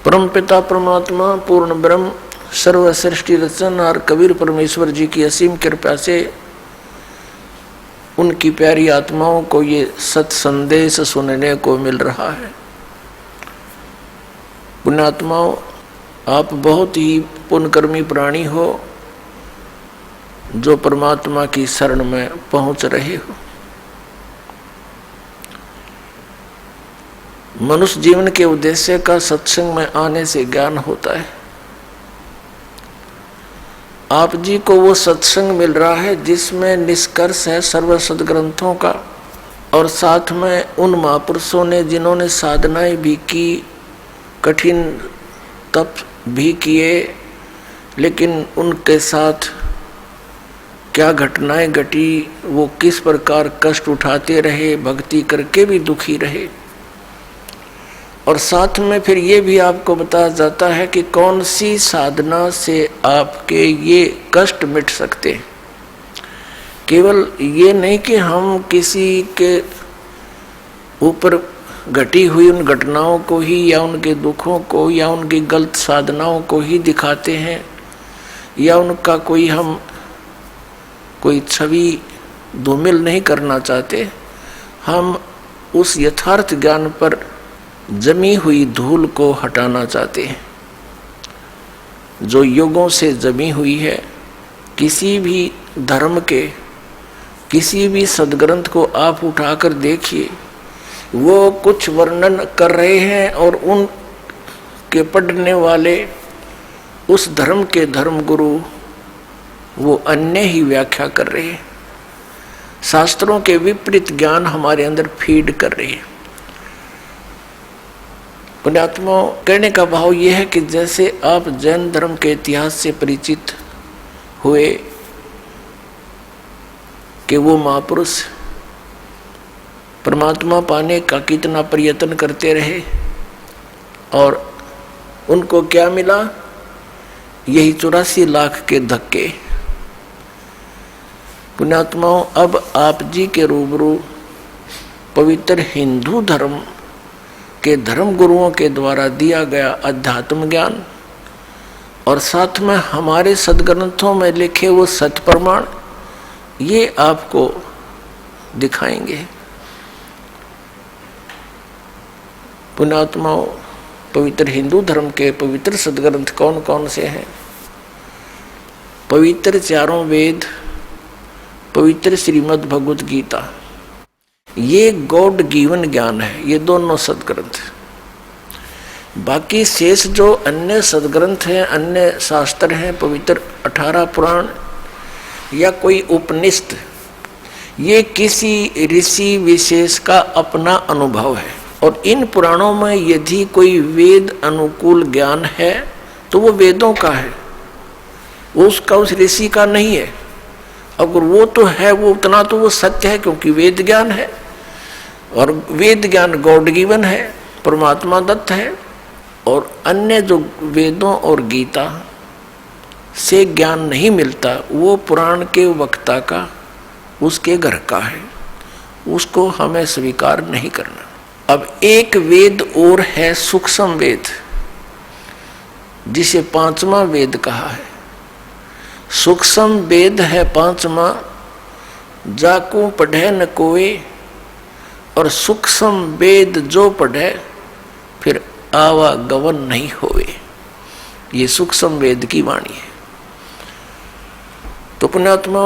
परमपिता परमात्मा पूर्ण ब्रह्म सर्व सृष्टि रचन और कबीर परमेश्वर जी की असीम कृपा से उनकी प्यारी आत्माओं को ये सत संदेश सुनने को मिल रहा है। पुण्यात्माओं, आप बहुत ही पुण्यकर्मी प्राणी हो जो परमात्मा की शरण में पहुंच रहे हो। मनुष्य जीवन के उद्देश्य का सत्संग में आने से ज्ञान होता है। आप जी को वो सत्संग मिल रहा है जिसमें निष्कर्ष है सर्व सद्ग्रंथों का, और साथ में उन महापुरुषों ने जिन्होंने साधनाएं भी की, कठिन तप भी किए, लेकिन उनके साथ क्या घटनाएं घटी, वो किस प्रकार कष्ट उठाते रहे, भक्ति करके भी दुखी रहे। और साथ में फिर ये भी आपको बताया जाता है कि कौन सी साधना से आपके ये कष्ट मिट सकते हैं। केवल ये नहीं कि हम किसी के ऊपर घटी हुई उन घटनाओं को ही या उनके दुखों को या उनकी गलत साधनाओं को ही दिखाते हैं या उनका कोई छवि धूमिल नहीं करना चाहते। हम उस यथार्थ ज्ञान पर जमी हुई धूल को हटाना चाहते हैं जो युगों से जमी हुई है। किसी भी धर्म के किसी भी सद्ग्रंथ को आप उठाकर देखिए, वो कुछ वर्णन कर रहे हैं और उन के पढ़ने वाले उस धर्म के धर्म गुरु वो अन्य ही व्याख्या कर रहे हैं। शास्त्रों के विपरीत ज्ञान हमारे अंदर फीड कर रहे हैं। पुण्यात्माओं, कहने का भाव यह है कि जैसे आप जैन धर्म के इतिहास से परिचित हुए कि वो महापुरुष परमात्मा पाने का कितना प्रयत्न करते रहे और उनको क्या मिला, यही 84 लाख के धक्के। पुण्यात्माओं, अब आप जी के रूबरू पवित्र हिंदू धर्म के धर्म गुरुओं के द्वारा दिया गया अध्यात्म ज्ञान और साथ में हमारे सद्ग्रंथों में लिखे वो सत्य प्रमाण, ये आपको दिखाएंगे। पुण्यात्माओं, पवित्र हिंदू धर्म के पवित्र सद्ग्रंथ कौन कौन से हैं? पवित्र चारों वेद, पवित्र श्रीमद् भगवत गीता, ये गॉड गिवन ज्ञान है, ये दोनों सद्ग्रंथ। बाकी शेष जो अन्य सद्ग्रंथ हैं, अन्य शास्त्र हैं, पवित्र 18 पुराण या कोई उपनिषद, ये किसी ऋषि विशेष का अपना अनुभव है। और इन पुराणों में यदि कोई वेद अनुकूल ज्ञान है तो वो वेदों का है, वो उसका उस ऋषि का नहीं है। अगर वो तो है, वो उतना तो वो सत्य है क्योंकि वेद ज्ञान है और वेद ज्ञान गॉड गिवन है, परमात्मा दत्त है। और अन्य जो वेदों और गीता से ज्ञान नहीं मिलता, वो पुराण के वक्ता का, उसके घर का है, उसको हमें स्वीकार नहीं करना। अब एक वेद और है सूक्ष्म वेद, जिसे 5वां वेद कहा है। सूक्ष्म वेद है 5वां, जाकू पढ़े न कोई, और सूक्ष्म वेद जो पढ़े फिर आवागमन नहीं होवे। ये सूक्ष्म वेद की वाणी है। तो पुण्यात्मा,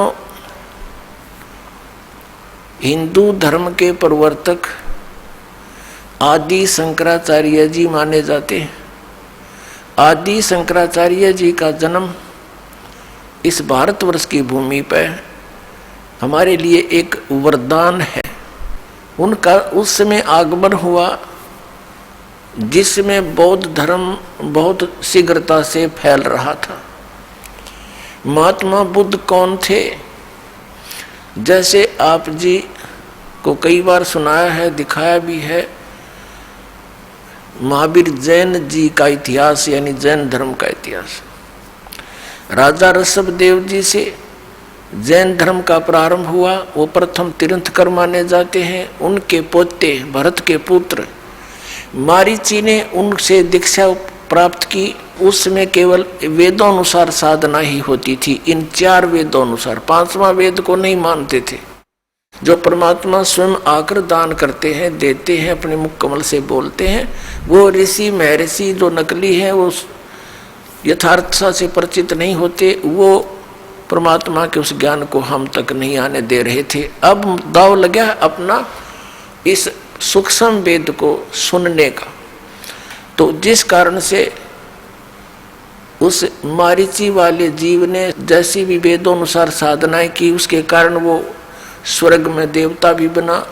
हिंदू धर्म के प्रवर्तक आदि शंकराचार्य जी माने जाते हैं। आदि शंकराचार्य जी का जन्म इस भारतवर्ष की भूमि पर हमारे लिए एक वरदान है। उनका उस समय आगमन हुआ जिसमें बौद्ध धर्म बहुत शीघ्रता से फैल रहा था। महात्मा बुद्ध कौन थे? जैसे आप जी को कई बार सुनाया है, दिखाया भी है, महावीर जैन जी का इतिहास यानी जैन धर्म का इतिहास। राजा ऋषभदेव जी से जैन धर्म का प्रारंभ हुआ। वो प्रथम तीर्थंकर माने जाते हैं। उनके पोते भरत के पुत्र मारीची ने उनसे दीक्षा प्राप्त की। उसमें केवल वेदों अनुसार साधना ही होती थी, इन 4 वेदों अनुसार। 5वां वेद को नहीं मानते थे। जो परमात्मा स्वयं आकर दान करते हैं, देते हैं, अपने मुख कमल से बोलते हैं, वो ऋषि महर्षि जो नकली हैं, वो यथार्थता से परिचित नहीं होते, वो परमात्मा के उस ज्ञान को हम तक नहीं आने दे रहे थे। अब दाव लगा अपना इस सूक्ष्म वेद को सुनने का। तो जिस कारण से उस मारीची वाले जीव ने जैसी भी वेदों अनुसार साधनाएं की, उसके कारण वो स्वर्ग में देवता भी बना,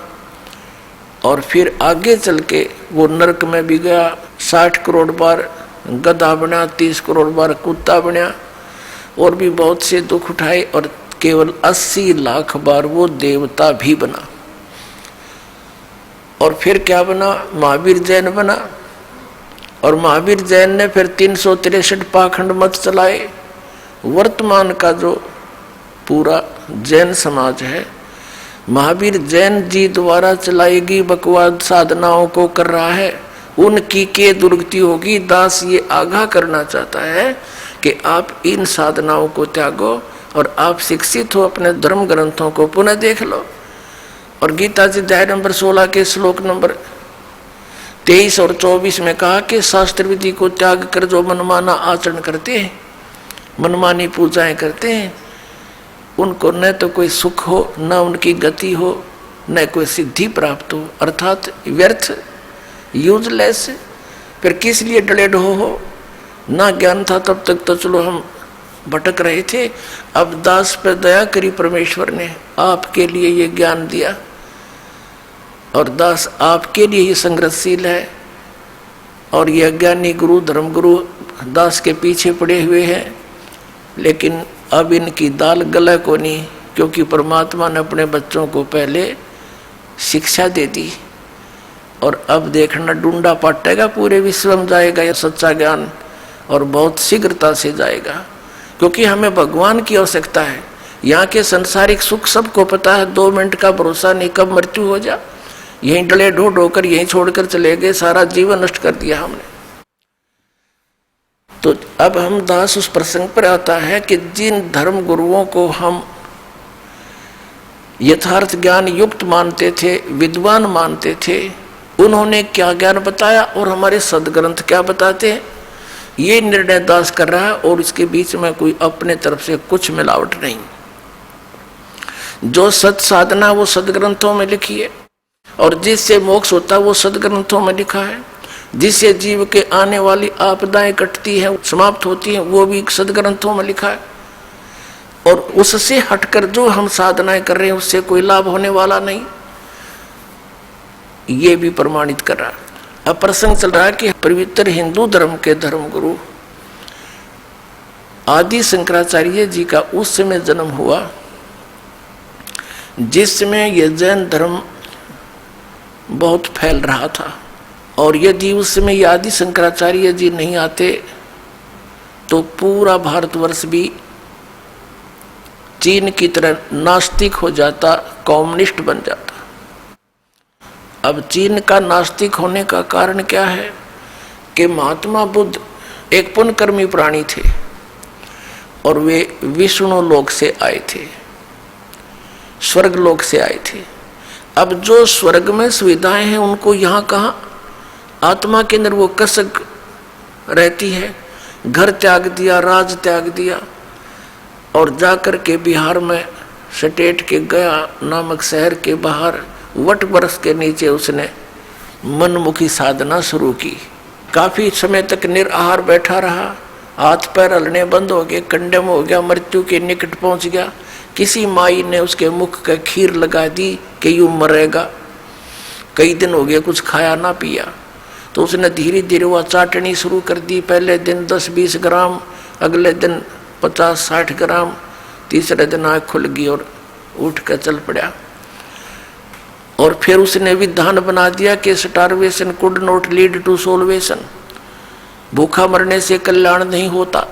और फिर आगे चल के वो नरक में भी गया। 60 करोड़ बार गधा बना, 30 करोड़ बार कुत्ता बना, और भी बहुत से दुख उठाए, और केवल 80 लाख बार वो देवता भी बना। और फिर क्या बना? महावीर जैन बना। और महावीर जैन ने फिर 363 पाखंड मत चलाए। वर्तमान का जो पूरा जैन समाज है, महावीर जैन जी द्वारा चलाएगी बकवाद साधनाओं को कर रहा है, उनकी के दुर्गति होगी। दास ये आगाह करना चाहता है कि आप इन साधनाओं को त्यागो और आप शिक्षित हो, अपने धर्म ग्रंथों को पुनः देख लो। और गीता जी अध्याय नंबर 16 के श्लोक नंबर 23 और 24 में कहा कि शास्त्र विधि को त्याग कर जो मनमाना आचरण करते हैं, मनमानी पूजाएं करते हैं, उनको न तो कोई सुख हो, न उनकी गति हो, न कोई सिद्धि प्राप्त हो, अर्थात व्यर्थ, यूजलेस। फिर किस लिए डले ढो हो? ना ज्ञान था तब तक तो चलो हम भटक रहे थे, अब दास पर दया करी परमेश्वर ने, आपके लिए ये ज्ञान दिया, और दास आपके लिए ही संघर्षशील है। और ये अज्ञानी गुरु, धर्म गुरु दास के पीछे पड़े हुए हैं, लेकिन अब इनकी दाल गले को नहीं, क्योंकि परमात्मा ने अपने बच्चों को पहले शिक्षा दे दी। और अब देखना डूंडा पाटेगा, पूरे विश्व में जाएगा यह सच्चा ज्ञान, और बहुत शीघ्रता से जाएगा, क्योंकि हमें भगवान की आवश्यकता है। यहाँ के संसारिक सुख सबको पता है, 2 मिनट का भरोसा नहीं कब मृत्यु हो जा। यहीं डले ढो ढोकर यहीं छोड़कर चले गए, सारा जीवन नष्ट कर दिया हमने। तो अब हम दास उस प्रसंग पर आता है कि जिन धर्म गुरुओं को हम यथार्थ ज्ञान युक्त मानते थे, विद्वान मानते थे, उन्होंने क्या ज्ञान बताया और हमारे सदग्रंथ क्या बताते हैं, ये निर्णय दास कर रहा है। और इसके बीच में कोई अपने तरफ से कुछ मिलावट नहीं। जो सत साधना वो सदग्रंथों में लिखी है, और जिससे मोक्ष होता है वो सदग्रंथों में लिखा है। जिससे जीव के आने वाली आपदाएं कटती हैं, समाप्त होती हैं, वो भी सदग्रंथों में लिखा है। और उससे हटकर जो हम साधनाएं कर रहे हैं उससे कोई लाभ होने वाला नहीं, ये भी प्रमाणित कर रहा है। अब प्रसंग चल रहा है कि पवित्र हिंदू धर्म के धर्मगुरु आदि शंकराचार्य जी का उस समय जन्म हुआ जिस समय यह जैन धर्म बहुत फैल रहा था। और यदि उस समय आदि शंकराचार्य जी नहीं आते तो पूरा भारतवर्ष भी चीन की तरह नास्तिक हो जाता, कम्युनिस्ट बन जाता। अब चीन का नास्तिक होने का कारण क्या है कि महात्मा बुद्ध एक पुण्यकर्मी प्राणी थे और वे विष्णु लोक से आए थे, स्वर्ग लोक से आए थे। अब जो स्वर्ग में सुविधाएं हैं उनको यहाँ कहाँ, आत्मा के अंदर वो कसक रहती है। घर त्याग दिया, राज त्याग दिया, और जाकर के बिहार में सटेट के गया नामक शहर के बाहर वट वृक्ष के नीचे उसने मनमुखी साधना शुरू की। काफी समय तक निराहार बैठा रहा, हाथ पैर हलने बंद हो गए, कंडम हो गया, मृत्यु के निकट पहुंच गया। किसी माई ने उसके मुख का खीर लगा दी कि यूं मरेगा। कई दिन हो गए कुछ खाया ना पिया, तो उसने धीरे धीरे वह चाटनी शुरू कर दी। पहले दिन 10-20 ग्राम, अगले दिन 50-60 ग्राम, तीसरे दिन आँख खुल गई और उठ कर चल पड़ा। और फिर उसने विधान बना दिया कि starvation could not lead to salvation, भूखा मरने से कल्याण नहीं होता।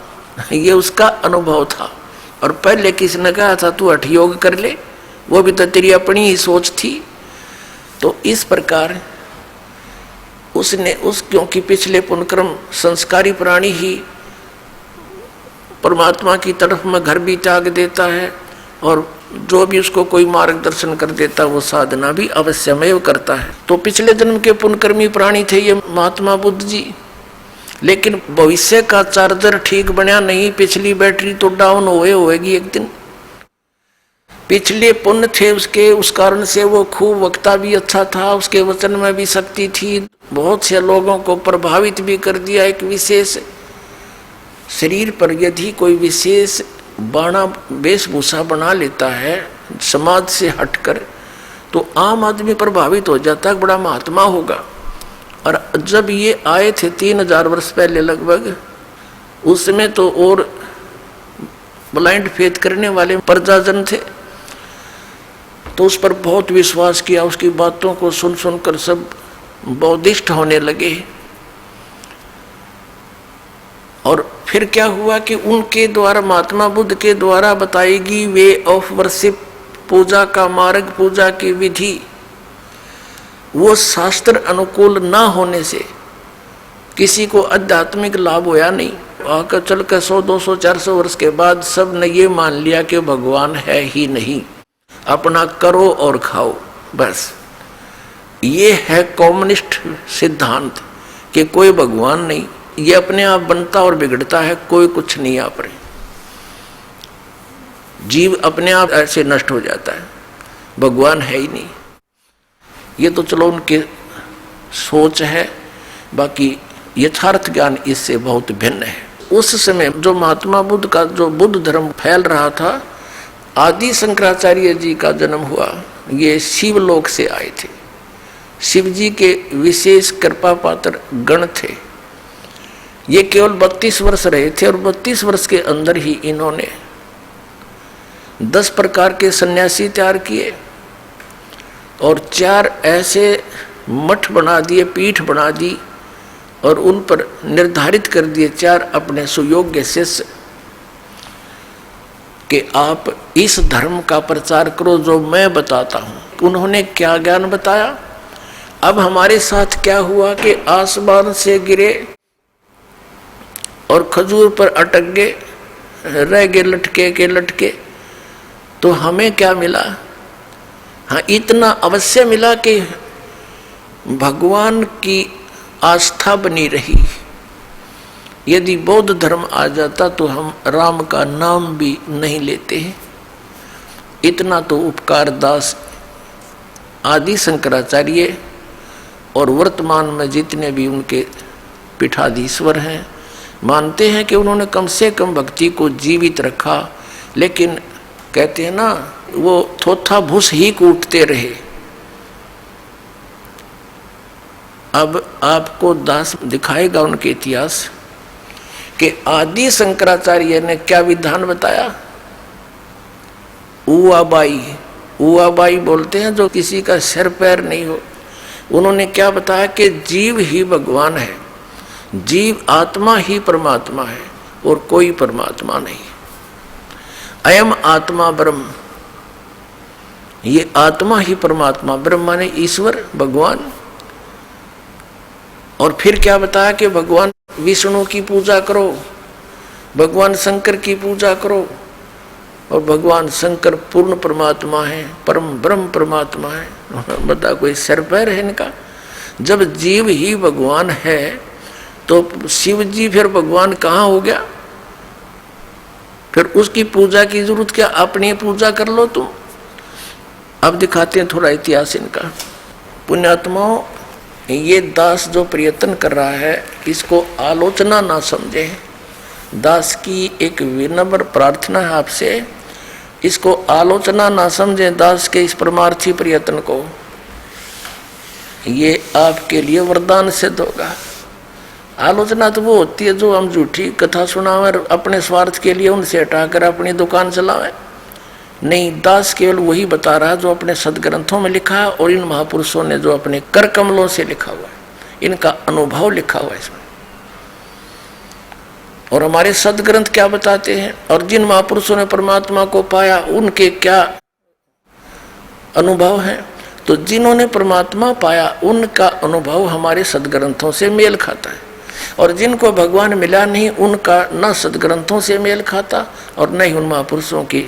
ये उसका अनुभव था। और पहले किसने कहा था तू हठ योग कर ले, वो भी तो तेरी अपनी ही सोच थी। तो इस प्रकार उसने क्योंकि पिछले पुण्यक्रम संस्कारी प्राणी ही परमात्मा की तरफ में घर भी त्याग देता है, और जो भी उसको कोई मार्गदर्शन कर देता वो साधना भी अवश्यमेव करता है। तो पिछले जन्म के पुण्यकर्मी प्राणी थे ये महात्मा बुद्ध जी, लेकिन भविष्य का चार्जर ठीक बना नहीं, पिछली बैटरी तो डाउन होएगी एक दिन। पिछले पुण्य थे उसके, उस कारण से वो खूब वक्ता भी अच्छा था, उसके वचन में भी शक्ति थी, बहुत से लोगों को प्रभावित भी कर दिया। एक विशेष शरीर पर यदि कोई विशेष बाणा वेशभूषा बना लेता है समाज से हटकर, तो आम आदमी प्रभावित हो जाता है, बड़ा महात्मा होगा। और जब ये आए थे 3000 वर्ष पहले लगभग, उस समय तो और ब्लाइंड फेथ करने वाले प्रजाजन थे, तो उस पर बहुत विश्वास किया, उसकी बातों को सुन सुनकर सब बौद्धिष्ट होने लगे। और फिर क्या हुआ कि उनके द्वारा, महात्मा बुद्ध के द्वारा बताएगी वे ऑफ वर्शिप, पूजा का मार्ग, पूजा की विधि, वो शास्त्र अनुकूल ना होने से किसी को आध्यात्मिक लाभ होया नहीं। आकर चल कर 100, 200, 400 वर्ष के बाद सब ने ये मान लिया कि भगवान है ही नहीं, अपना करो और खाओ बस। ये है कम्युनिस्ट सिद्धांत कि कोई भगवान नहीं, ये अपने आप बनता और बिगड़ता है, कोई कुछ नहीं आप रहे, जीव अपने आप ऐसे नष्ट हो जाता है, भगवान है ही नहीं। ये तो चलो उनके सोच है, बाकी यथार्थ ज्ञान इससे बहुत भिन्न है। उस समय जो महात्मा बुद्ध का जो बुद्ध धर्म फैल रहा था, आदि शंकराचार्य जी का जन्म हुआ, ये शिवलोक से आए थे, शिव जी के विशेष कृपा पात्र गण थे। ये केवल 32 वर्ष रहे थे, और 32 वर्ष के अंदर ही इन्होंने 10 प्रकार के सन्यासी तैयार किए, और 4 ऐसे मठ बना दिए, पीठ बना दी, और उन पर निर्धारित कर दिए 4 अपने सुयोग्य शिष्य कि आप इस धर्म का प्रचार करो जो मैं बताता हूं। उन्होंने क्या ज्ञान बताया? अब हमारे साथ क्या हुआ कि आसमान से गिरे और खजूर पर अटक गए, रह गए लटके के लटके, तो हमें क्या मिला? हाँ, इतना अवश्य मिला कि भगवान की आस्था बनी रही। यदि बौद्ध धर्म आ जाता तो हम राम का नाम भी नहीं लेते हैं। इतना तो उपकार दास आदि शंकराचार्य और वर्तमान में जितने भी उनके पीठाधीश्वर हैं मानते हैं कि उन्होंने कम से कम भक्ति को जीवित रखा। लेकिन कहते हैं ना, वो थोथा भूस ही कूटते रहे। अब आपको दास दिखाएगा उनके इतिहास कि आदि शंकराचार्य ने क्या विधान बताया। उआबाई बोलते हैं जो किसी का सिर पैर नहीं हो। उन्होंने क्या बताया कि जीव ही भगवान है, जीव आत्मा ही परमात्मा है और कोई परमात्मा नहीं। अयम आत्मा ब्रह्म, ये आत्मा ही परमात्मा, ब्रह्म माने ईश्वर भगवान। और फिर क्या बताया कि भगवान विष्णु की पूजा करो, भगवान शंकर की पूजा करो, और भगवान शंकर पूर्ण परमात्मा है, परम ब्रह्म परमात्मा है। बता कोई सिर पैर है इनका? जब जीव ही भगवान है तो शिव जी फिर भगवान कहाँ हो गया? फिर उसकी पूजा की जरूरत क्या? अपनी पूजा कर लो तुम। अब दिखाते हैं थोड़ा इतिहास इनका। पुण्यात्माओं, ये दास जो प्रयत्न कर रहा है इसको आलोचना ना समझे। दास की एक विनम्र प्रार्थना है आपसे, इसको आलोचना ना समझे दास के इस परमार्थी प्रयत्न को। ये आपके लिए वरदान सिद्ध होगा। आलोचना तो वो होती है जो हम झूठी कथा सुनावे अपने स्वार्थ के लिए, उनसे हटाकर अपनी दुकान चलावे। नहीं, दास केवल वही बता रहा जो अपने सदग्रंथों में लिखा है और इन महापुरुषों ने जो अपने कर कमलों से लिखा हुआ है, इनका अनुभव लिखा हुआ है इसमें। और हमारे सदग्रंथ क्या बताते हैं, और जिन महापुरुषों ने परमात्मा को पाया उनके क्या अनुभव हैं। तो जिन्होंने परमात्मा पाया उनका अनुभव हमारे सदग्रंथों से मेल खाता है, और जिनको भगवान मिला नहीं उनका न सदग्रंथों से मेल खाता और न ही उन महापुरुषों की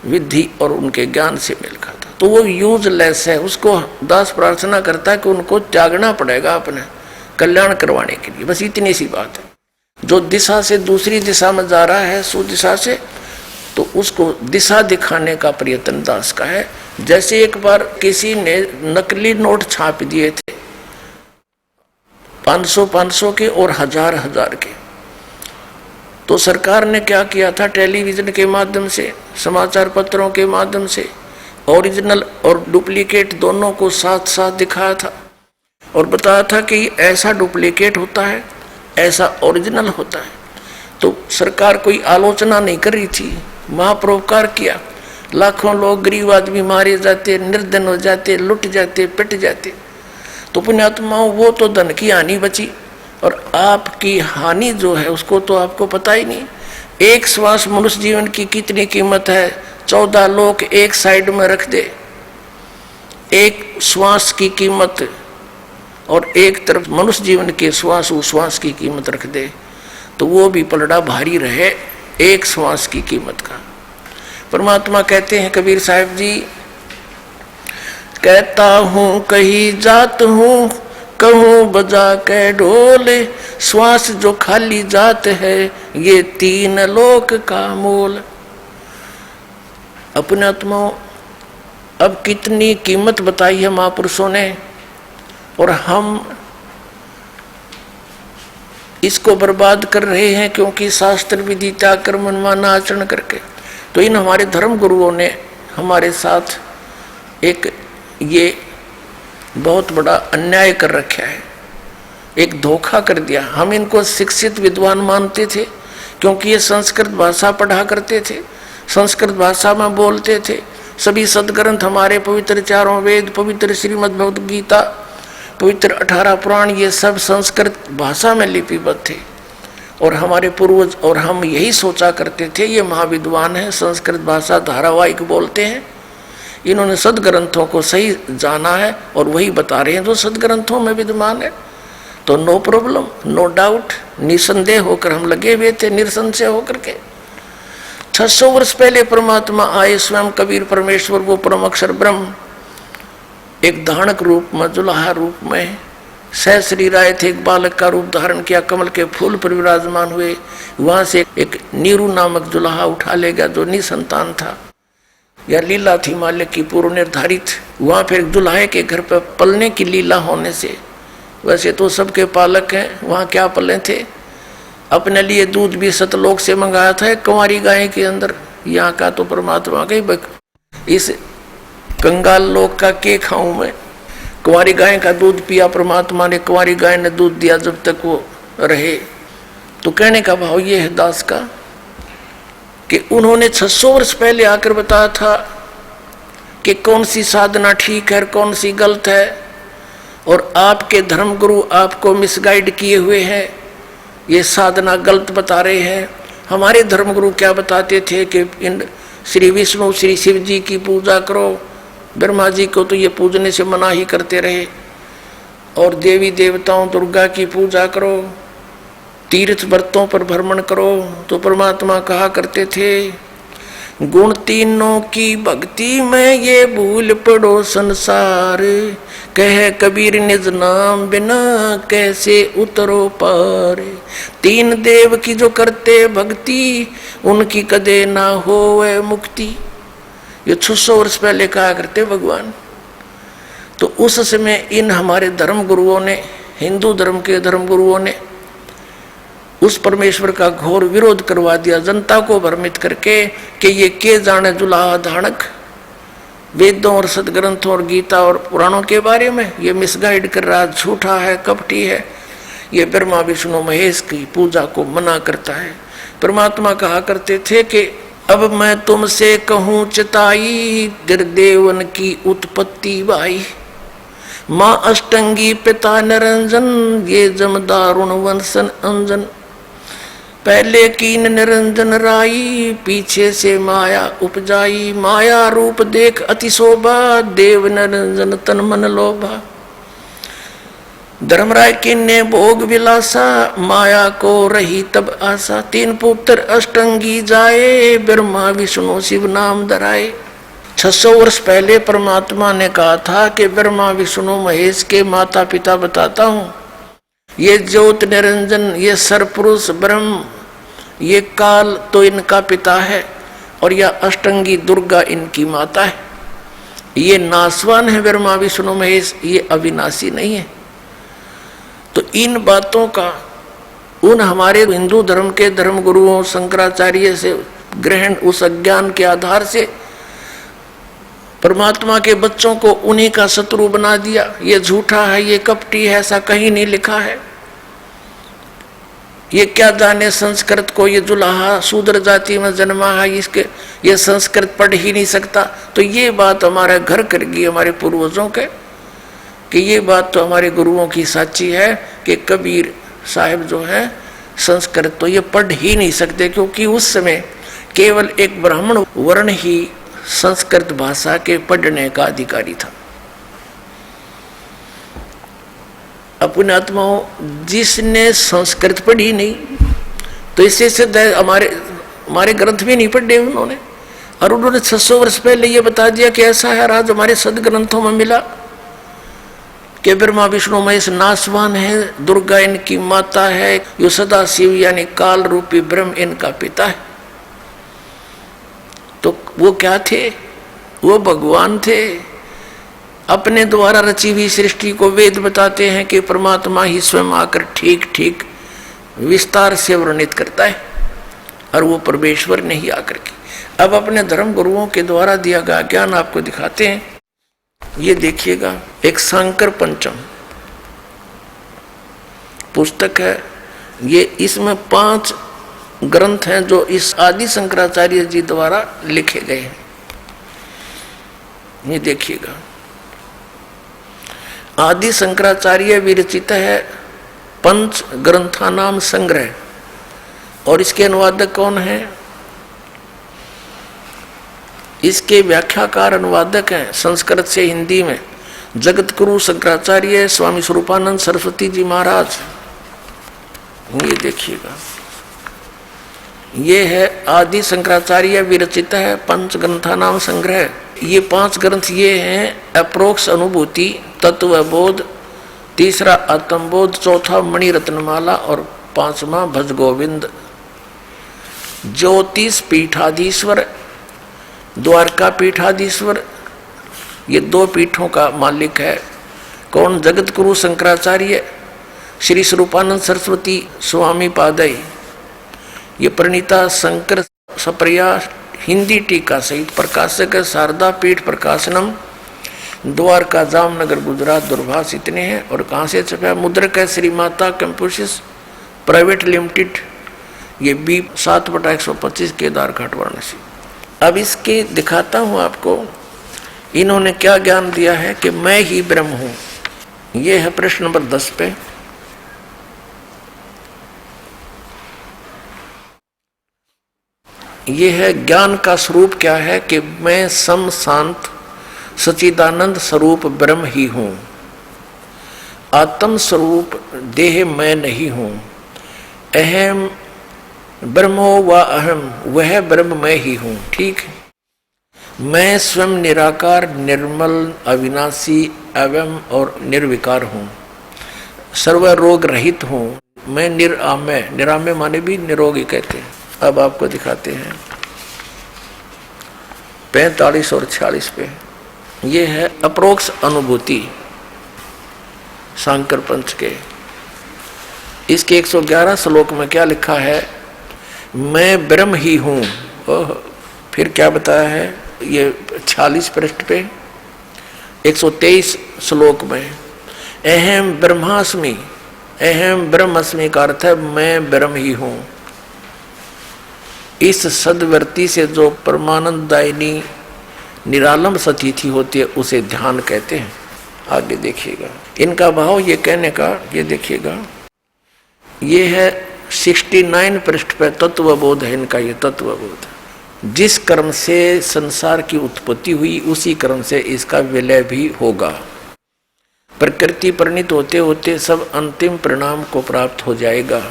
विधि और उनके ज्ञान से मेल खाता। तो वो यूजलेस है। उसको दास प्रार्थना करता है कि उनको त्यागना पड़ेगा अपने कल्याण करवाने के लिए। बस इतनी सी बात है। जो दिशा से दूसरी दिशा में जा रहा है सुदिशा से, तो उसको दिशा दिखाने का प्रयत्न दास का है। जैसे एक बार किसी ने नकली नोट छाप दिए थे 500 के और 1000 के, तो सरकार ने क्या किया था, टेलीविजन के माध्यम से, समाचार पत्रों के माध्यम से ओरिजिनल और डुप्लीकेट दोनों को साथ साथ दिखाया था और बताया था कि ऐसा डुप्लीकेट होता है, ऐसा ओरिजिनल होता है। तो सरकार कोई आलोचना नहीं कर रही थी, महापरोपकार किया। लाखों लोग गरीब आदमी मारे जाते, निर्धन हो जाते, लुट जाते, पिट जाते। तो पुण्यात्माओं वो तो धन की हानि बची, और आपकी हानि जो है उसको तो आपको पता ही नहीं। एक श्वास मनुष्य जीवन की कितनी कीमत है, 14 लोग एक साइड में रख दे, एक श्वास की कीमत, और एक तरफ मनुष्य जीवन के श्वास उश्वास की कीमत रख दे, तो वो भी पलड़ा भारी रहे एक श्वास की कीमत का। परमात्मा कहते हैं कबीर साहब जी, कहता हूँ कहीं जात हूँ, कहूँ बजा के ढोल, श्वास जो खाली जात है ये 3 लोक का मोल। अपने आत्माओं, अब कितनी कीमत बताई है महापुरुषों ने, और हम इसको बर्बाद कर रहे हैं क्योंकि शास्त्र विधि त्याग कर मनमाना आचरण करके। तो इन हमारे धर्म गुरुओं ने हमारे साथ एक ये बहुत बड़ा अन्याय कर रखा है, एक धोखा कर दिया। हम इनको शिक्षित विद्वान मानते थे क्योंकि ये संस्कृत भाषा पढ़ा करते थे, संस्कृत भाषा में बोलते थे। सभी सदग्रंथ हमारे पवित्र 4 वेद, पवित्र श्रीमद् भगवद गीता, पवित्र 18 पुराण, ये सब संस्कृत भाषा में लिपिबद्ध थे। और हमारे पूर्वज और हम यही सोचा करते थे ये महाविद्वान है, संस्कृत भाषा धारावाहिक बोलते हैं, इन्होंने सदग्रंथों को सही जाना है और वही बता रहे हैं जो सदग्रंथों में विद्यमान है। तो नो प्रॉब्लम, नो डाउट, निसंदेह होकर हम लगे हुए थे, निसंशय होकर के। 600 वर्ष पहले परमात्मा आए, स्वयं कबीर परमेश्वर, वो परम अक्षर ब्रह्म, एक धानक रूप में, जुलाहा रूप में सह शरीर आए थे, एक बालक का रूप धारण किया, कमल के फूल पर विराजमान हुए। वहां से एक नीरू नामक जुलाहा उठा ले गया जो निसंतान था, या लीला थी मालिक की पूर्व निर्धारित। वहां फिर दुल्हे के घर पर पलने की लीला होने से, वैसे तो सबके पालक हैं, वहां क्या पले थे, अपने लिए दूध भी सतलोक से मंगाया था एक कुंवारी गाय के अंदर। यहाँ का तो परमात्मा के इस कंगाल लोक का के खाऊं मैं। कुंवारी गाय का दूध पिया परमात्मा ने, कुंवारी गाय ने दूध दिया जब तक वो रहे। तो कहने का भाव ये है दास का कि उन्होंने 600 वर्ष पहले आकर बताया था कि कौन सी साधना ठीक है और कौन सी गलत है, और आपके धर्मगुरु आपको मिसगाइड किए हुए हैं, ये साधना गलत बता रहे हैं। हमारे धर्मगुरु क्या बताते थे कि इन श्री विष्णु श्री शिव जी की पूजा करो, ब्रह्मा जी को तो ये पूजने से मना ही करते रहे, और देवी देवताओं दुर्गा की पूजा करो, तीर्थ व्रतों पर भ्रमण करो। तो परमात्मा कहा करते थे, गुण तीनों की भक्ति में ये भूल पड़ो संसार, कहे कबीर निज नाम बिना कैसे उतरो पार। 3 देव की जो करते भक्ति, उनकी कदे ना होवे मुक्ति। ये 600 वर्ष पहले कहा करते भगवान। तो उस समय इन हमारे धर्म गुरुओं ने, हिंदू धर्म के धर्म गुरुओं ने उस परमेश्वर का घोर विरोध करवा दिया, जनता को भ्रमित करके कि ये के जाने जुलाहा धानक वेदों और सदग्रंथों और गीता और पुराणों के बारे में ये मिसगाइड कर रहा, झूठा है, कपटी है, ये ब्रह्मा विष्णु महेश की पूजा को मना करता है। परमात्मा कहा करते थे कि अब मैं तुमसे कहूँ चिताई, देवन की उत्पत्ति बाई, माँ अष्टंगी पिता निरंजन, ये जमदारुण वंशन अंजन। पहले कीन निरंजन राई, पीछे से माया उपजाई। माया रूप देख अति शोभा, देव निरंजन तन मन लोभा। धर्मराय किन्ने भोग विलासा, माया को रही तब आशा। तीन पुत्र अष्टंगी जाए, ब्रह्मा विष्णु शिव नाम धराए। 600 वर्ष पहले परमात्मा ने कहा था कि ब्रह्मा विष्णु महेश के माता पिता बताता हूँ। ये ज्योत निरंजन, ये सरपुरुष ब्रह्म, ये काल तो इनका पिता है और यह अष्टंगी दुर्गा इनकी माता है। ये नासवान है ब्रह्मा विष्णु महेश, ये अविनाशी नहीं है। तो इन बातों का उन हमारे हिंदू धर्म के धर्म गुरुओं शंकराचार्य से ग्रहण, उस अज्ञान के आधार से परमात्मा के बच्चों को उन्हीं का शत्रु बना दिया। ये झूठा है, ये कपटी है, ऐसा कहीं नहीं लिखा है। ये क्या जाने संस्कृत को, ये जुलाहा शूद्र जाति में जन्मा है, इसके ये संस्कृत पढ़ ही नहीं सकता। तो ये बात हमारा घर कर गई हमारे पूर्वजों के, कि ये बात तो हमारे गुरुओं की साची है कि कबीर साहब जो है संस्कृत तो ये पढ़ ही नहीं सकते, क्योंकि उस समय केवल एक ब्राह्मण वर्ण ही संस्कृत भाषा के पढ़ने का अधिकारी था। अपने आत्माओं, जिसने संस्कृत पढ़ी नहीं तो इससे सिद्ध है हमारे ग्रंथ भी नहीं पढ़े उन्होंने, और उन्होंने 600 वर्ष पहले ये बता दिया कि ऐसा है। आज हमारे सदग्रंथों में मिला कि ब्रह्मा विष्णु महेश नासवान है, दुर्गा इनकी माता है, यो सदा शिव यानी काल रूपी ब्रह्म इनका पिता है। तो वो क्या थे? वो भगवान थे। अपने द्वारा रची हुई सृष्टि को वेद बताते हैं कि परमात्मा ही स्वयं आकर ठीक ठीक विस्तार से वर्णित करता है, और वो परमेश्वर ने ही आकर के अब अपने धर्म गुरुओं के द्वारा दिया गया ज्ञान आपको दिखाते हैं। ये देखिएगा, एक सांकर पंचम पुस्तक है ये। इसमें 5 ग्रंथ हैं जो इस आदि शंकराचार्य जी द्वारा लिखे गए हैं। ये देखिएगा, आदि शंकराचार्य विरचित है पंच ग्रंथानाम संग्रह, और इसके अनुवादक कौन है? इसके व्याख्याकार अनुवादक हैं संस्कृत से हिंदी में जगत गुरु शंकराचार्य स्वामी स्वरूपानंद सरस्वती जी महाराज। ये देखिएगा, ये है आदि शंकराचार्य विरचित है पंच ग्रंथानाम संग्रह। ये 5 ग्रंथ ये हैं: अप्रोक्ष अनुभूति, तत्वबोध, तीसरा आत्मबोध, चौथा मणि रत्नमाला और 5वां भज गोविंद। ज्योतिष पीठाधीश्वर, द्वारका पीठाधीश्वर, ये 2 पीठों का मालिक है। कौन? जगत गुरु शंकराचार्य, श्री स्वरूपानंद सरस्वती स्वामी पादय। ये प्रणीता शंकर सप्रिया हिंदी टीका सहित प्रकाशक है शारदा पीठ प्रकाशनम, द्वारका जामनगर गुजरात दूरभाष। इतने हैं। और कहाँ से छपा? मुद्रक है Shri Mata computers private limited, ये B 7/125 केदार घाट वाराणसी। अब इसके दिखाता हूँ आपको इन्होंने क्या ज्ञान दिया है कि मैं ही ब्रह्म हूँ। ये है प्रश्न नंबर 10 पे। ये है ज्ञान का स्वरूप क्या है कि मैं सम शांत सच्चिदानंद स्वरूप ब्रह्म ही हूँ। आत्म स्वरूप देह मैं नहीं हूँ। अहम ब्रह्मो व अहम, वह ब्रह्म मैं ही हूँ। ठीक है। मैं स्वयं निराकार, निर्मल, अविनाशी, एवं और निर्विकार हूँ। सर्व रोग रहित हूँ। मैं निरामय, निरामय माने भी निरोगी कहते हैं। अब आपको दिखाते हैं 45 और 46 पे। ये है अप्रोक्ष अनुभूति सांकर पंच के। इसके 111 श्लोक में क्या लिखा है? मैं ब्रह्म ही हूँ। फिर क्या बताया है? ये 46 पृष्ठ पे 123 श्लोक में अहम ब्रह्मास्मि, अहम ब्रह्मस्मि का अर्थ है मैं ब्रह्म ही हूँ। इस सदवृत्ति से जो परमानंददायिनी निरालंब सतिथि होती है उसे ध्यान कहते हैं। आगे देखिएगा इनका भाव ये कहने का। ये देखिएगा, ये है 69 पृष्ठ पे तत्वबोध है इनका। ये तत्वबोध, जिस कर्म से संसार की उत्पत्ति हुई उसी कर्म से इसका विलय भी होगा। प्रकृति परिणित होते होते सब अंतिम परिणाम को प्राप्त हो जाएगा।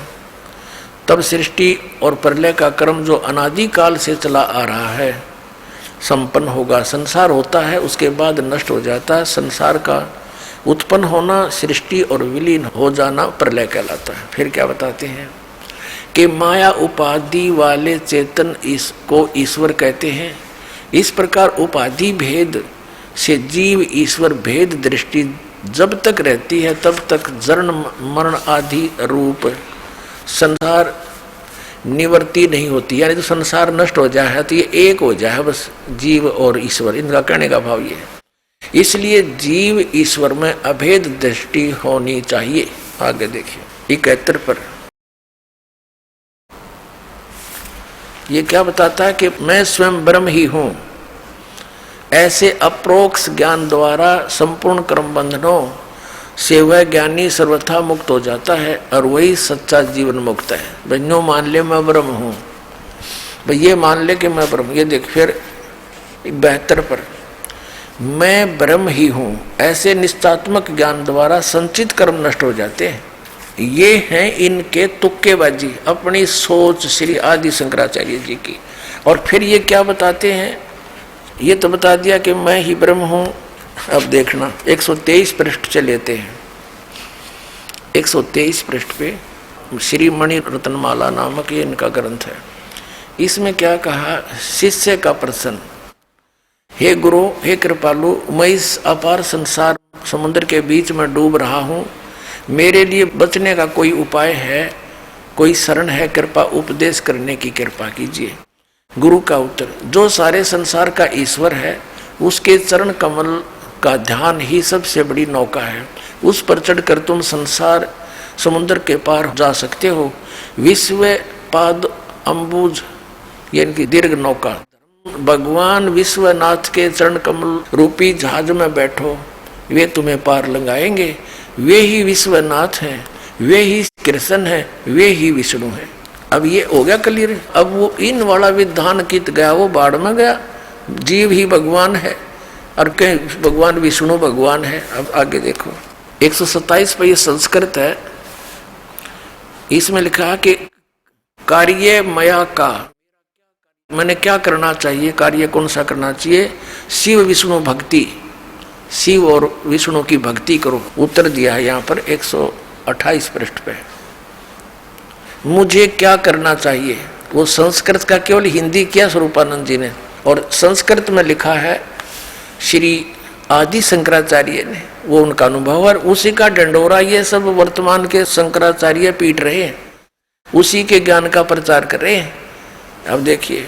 तब सृष्टि और प्रलय का कर्म जो अनादिकाल से चला आ रहा है संपन्न होगा। संसार होता है, उसके बाद नष्ट हो जाता है। संसार का उत्पन्न होना, सृष्टि और विलीन हो जाना प्रलय कहलाता है। फिर क्या बताते हैं कि माया उपाधि वाले चेतन इसको ईश्वर कहते हैं। इस प्रकार उपाधि भेद से जीव ईश्वर भेद दृष्टि जब तक रहती है तब तक जन्म मरण आदि रूप संसार निवृत्ति नहीं होती। यानी तो संसार नष्ट हो जाए तो ये एक हो जाए बस जीव और ईश्वर। इनका कहने का भाव ये है। इसलिए जीव ईश्वर में अभेद दृष्टि होनी चाहिए। आगे देखिए 71 पर ये क्या बताता है कि मैं स्वयं ब्रह्म ही हूं। ऐसे अप्रोक्ष ज्ञान द्वारा संपूर्ण कर्म बंधनों से वह ज्ञानी सर्वथा मुक्त हो जाता है और वही सच्चा जीवन मुक्त है। बन्यो मान ले मैं ब्रह्म हूं, भाई ये मान ले कि मैं ब्रह्म। ये देख फिर 72 पर मैं ब्रह्म ही हूं। ऐसे निश्चात्मक ज्ञान द्वारा संचित कर्म नष्ट हो जाते हैं। ये हैं इनके तुक्केबाजी, अपनी सोच श्री आदि शंकराचार्य जी की। और फिर ये क्या बताते हैं, ये तो बता दिया कि मैं ही ब्रह्म हूं। अब देखना 123 पृष्ठ से लेते हैं। 123 पृष्ठ पे श्री मणि रत्नमाला नामक ये इनका ग्रंथ है। इसमें क्या कहा, शिष्य का प्रश्न, हे गुरु, हे कृपालु, मैं इस अपार संसार समुद्र के बीच में डूब रहा हूँ। मेरे लिए बचने का कोई उपाय है, कोई शरण है? कृपा उपदेश करने की कृपा कीजिए। गुरु का उत्तर, जो सारे संसार का ईश्वर है उसके चरण कमल का ध्यान ही सबसे बड़ी नौका है। उस पर चढ़कर तुम संसार समुद्र के पार जा सकते हो। विश्व पाद अम्बुज यानी कि दीर्घ नौका, भगवान विश्वनाथ के चरण कमल रूपी जहाज में बैठो, वे तुम्हें पार लगाएंगे। वे ही विश्वनाथ हैं, वे ही कृष्ण हैं, वे ही विष्णु हैं। अब ये हो गया क्लियर। अब वो इन वाला विधान कित गया, वो बाढ़ में गया। जीव ही भगवान है और कहीं भगवान विष्णु भगवान है। अब आगे देखो 127 पर ये संस्कृत है। इसमें लिखा है कि कार्य मया का, मैंने क्या करना चाहिए, कार्य कौन सा करना चाहिए? शिव विष्णु भक्ति, शिव और विष्णु की भक्ति करो। उत्तर दिया है यहाँ पर 128 पृष्ठ पे। मुझे क्या करना चाहिए, वो संस्कृत का केवल हिंदी किया स्वरूपानंद जी ने, और संस्कृत में लिखा है श्री आदि शंकराचार्य ने। वो उनका अनुभव और उसी का डंडोरा ये सब वर्तमान के शंकराचार्य पीट रहे हैं, उसी के ज्ञान का प्रचार कर रहे हैं। अब देखिए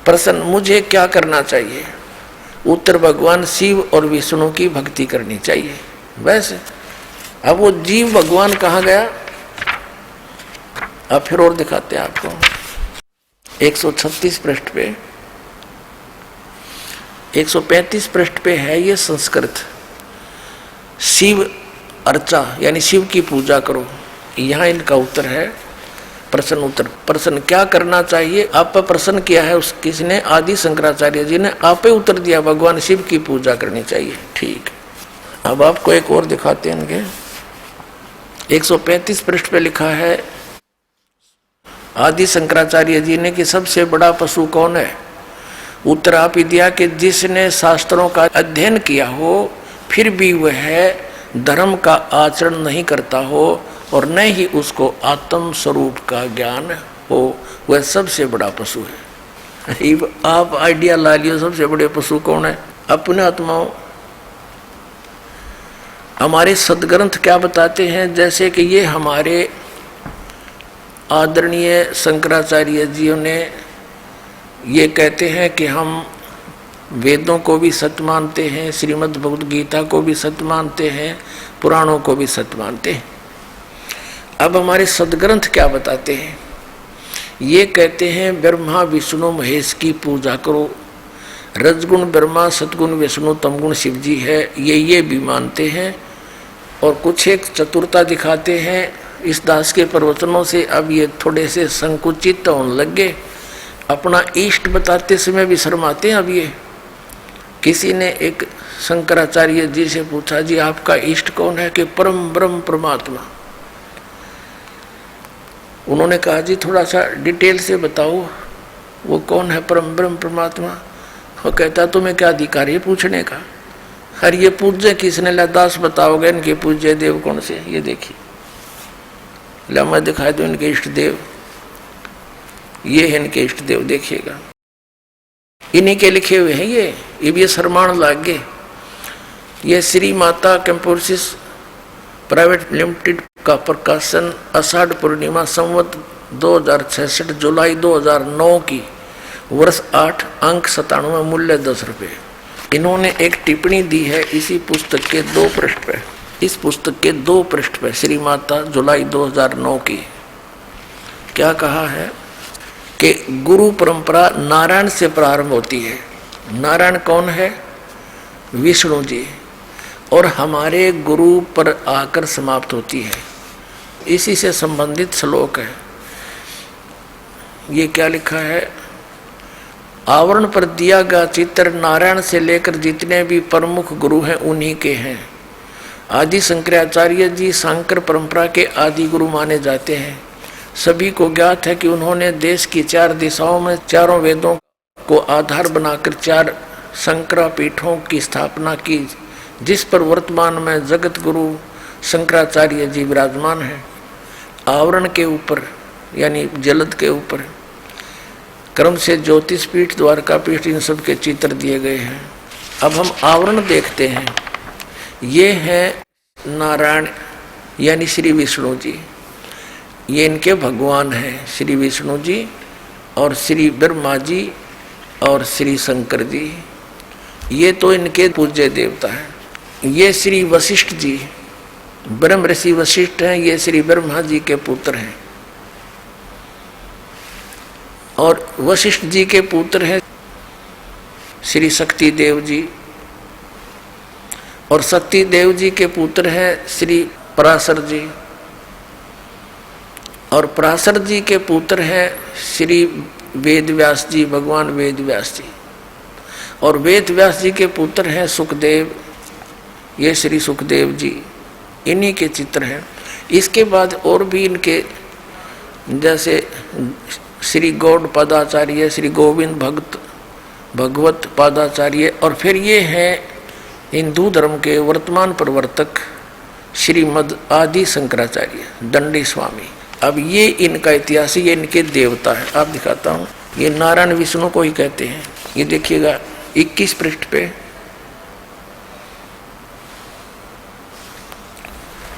प्रश्न, मुझे क्या करना चाहिए? उत्तर, भगवान शिव और विष्णु की भक्ति करनी चाहिए। वैसे अब वो जीव भगवान कहाँ गया? अब फिर और दिखाते हैं आपको 136 पृष्ठ पे, 135 पृष्ठ पे है ये संस्कृत। शिव अर्चा यानी शिव की पूजा करो। यहाँ इनका उत्तर है प्रश्न उत्तर। प्रश्न क्या करना चाहिए? आप पर प्रश्न किया है उस किसने? आदि शंकराचार्य जी ने। आप पे उत्तर दिया भगवान शिव की पूजा करनी चाहिए। ठीक, अब आपको एक और दिखाते हैं इनके 135 पृष्ठ पे लिखा है आदि शंकराचार्य जी ने कि सबसे बड़ा पशु कौन है? उत्तर आप ही दिया कि जिसने शास्त्रों का अध्ययन किया हो फिर भी वह धर्म का आचरण नहीं करता हो और न ही उसको आत्म स्वरूप का ज्ञान हो, वह सबसे बड़ा पशु है। आप आइडिया ला लियो, सबसे बड़े पशु कौन है? अपने आत्माओं। हमारे सदग्रंथ क्या बताते हैं? जैसे कि ये हमारे आदरणीय शंकराचार्य जी ने ये कहते हैं कि हम वेदों को भी सत्य मानते हैं, श्रीमद् भगवद गीता को भी सत्य मानते हैं, पुराणों को भी सत्य मानते हैं। अब हमारे सदग्रंथ क्या बताते हैं? ये कहते हैं ब्रह्मा विष्णु महेश की पूजा करो। रजगुण ब्रह्मा, सतगुण विष्णु, तमगुण शिव जी है, ये भी मानते हैं। और कुछ एक चतुरता दिखाते हैं, इस दास के प्रवचनों से अब ये थोड़े से संकुचित होने लग गए, अपना इष्ट बताते समय भी शर्माते हैं। अब ये किसी ने एक शंकराचार्य जी से पूछा, जी आपका इष्ट कौन है? कि परम ब्रह्म परमात्मा। उन्होंने कहा, जी थोड़ा सा डिटेल से बताओ वो कौन है परम ब्रह्म परमात्मा? वो कहता, तुम्हें क्या अधिकार है पूछने का? हर ये पूज्य किसने? ला दास बताओगे इनके पूज्य देव कौन से? ये देखिए, ला मैं दिखाई दो इनके इष्ट देव, ये है इनके इष्ट देव, देखिएगा इन्हीं के लिखे हुए हैं ये भी शर्माण लाग गए। ये श्री माता कैंपोसिस प्राइवेट लिमिटेड का प्रकाशन आषाढ़ पूर्णिमा संवत 2066 जुलाई 2009 की, वर्ष 8, अंक 97, मूल्य 10 रुपये। इन्होंने एक टिप्पणी दी है इसी पुस्तक के 2 पृष्ठ पे, इस पुस्तक के 2 पृष्ठ पे, श्री माता जुलाई 2009 की। क्या कहा है कि गुरु परंपरा नारायण से प्रारंभ होती है। नारायण कौन है? विष्णु जी, और हमारे गुरु पर आकर समाप्त होती है। इसी से संबंधित श्लोक है। ये क्या लिखा है? आवरण पर दिया गया चित्र नारायण से लेकर जितने भी प्रमुख गुरु हैं उन्हीं के हैं। आदि शंकराचार्य जी शंकर परंपरा के आदि गुरु माने जाते हैं। सभी को ज्ञात है कि उन्होंने देश की 4 दिशाओं में चारों वेदों को आधार बनाकर 4 शंकरा पीठों की स्थापना की, जिस पर वर्तमान में जगत गुरु शंकराचार्य जी विराजमान हैं। आवरण के ऊपर यानी जलद के ऊपर क्रम से ज्योतिष पीठ, द्वारका पीठ, इन सब के चित्र दिए गए हैं। अब हम आवरण देखते हैं। ये है नारायण यानी श्री विष्णु जी, ये इनके भगवान हैं श्री विष्णु जी और श्री ब्रह्मा जी और श्री शंकर जी, ये तो इनके पूज्य देवता हैं। ये श्री वशिष्ठ जी, ब्रह्म ऋषि वशिष्ठ हैं, ये श्री ब्रह्मा जी के पुत्र हैं। और वशिष्ठ जी के पुत्र हैं श्री शक्ति देव जी, और शक्ति देव जी के पुत्र हैं श्री पराशर जी, और पराशर जी के पुत्र हैं श्री वेद व्यास जी, भगवान वेद व्यास जी, और वेद व्यास जी के पुत्र हैं सुखदेव, ये श्री सुखदेव जी, इन्हीं के चित्र हैं। इसके बाद और भी इनके जैसे श्री गौड़ पादाचार्य, श्री गोविंद भगवत पादाचार्य, और फिर ये हैं हिंदू धर्म के वर्तमान प्रवर्तक श्रीमद आदि शंकराचार्य दंडी स्वामी। अब ये इनका इतिहास, ये इनके देवता है। आप दिखाता हूँ, ये नारायण विष्णु को ही कहते हैं। ये देखिएगा 21 पृष्ठ पे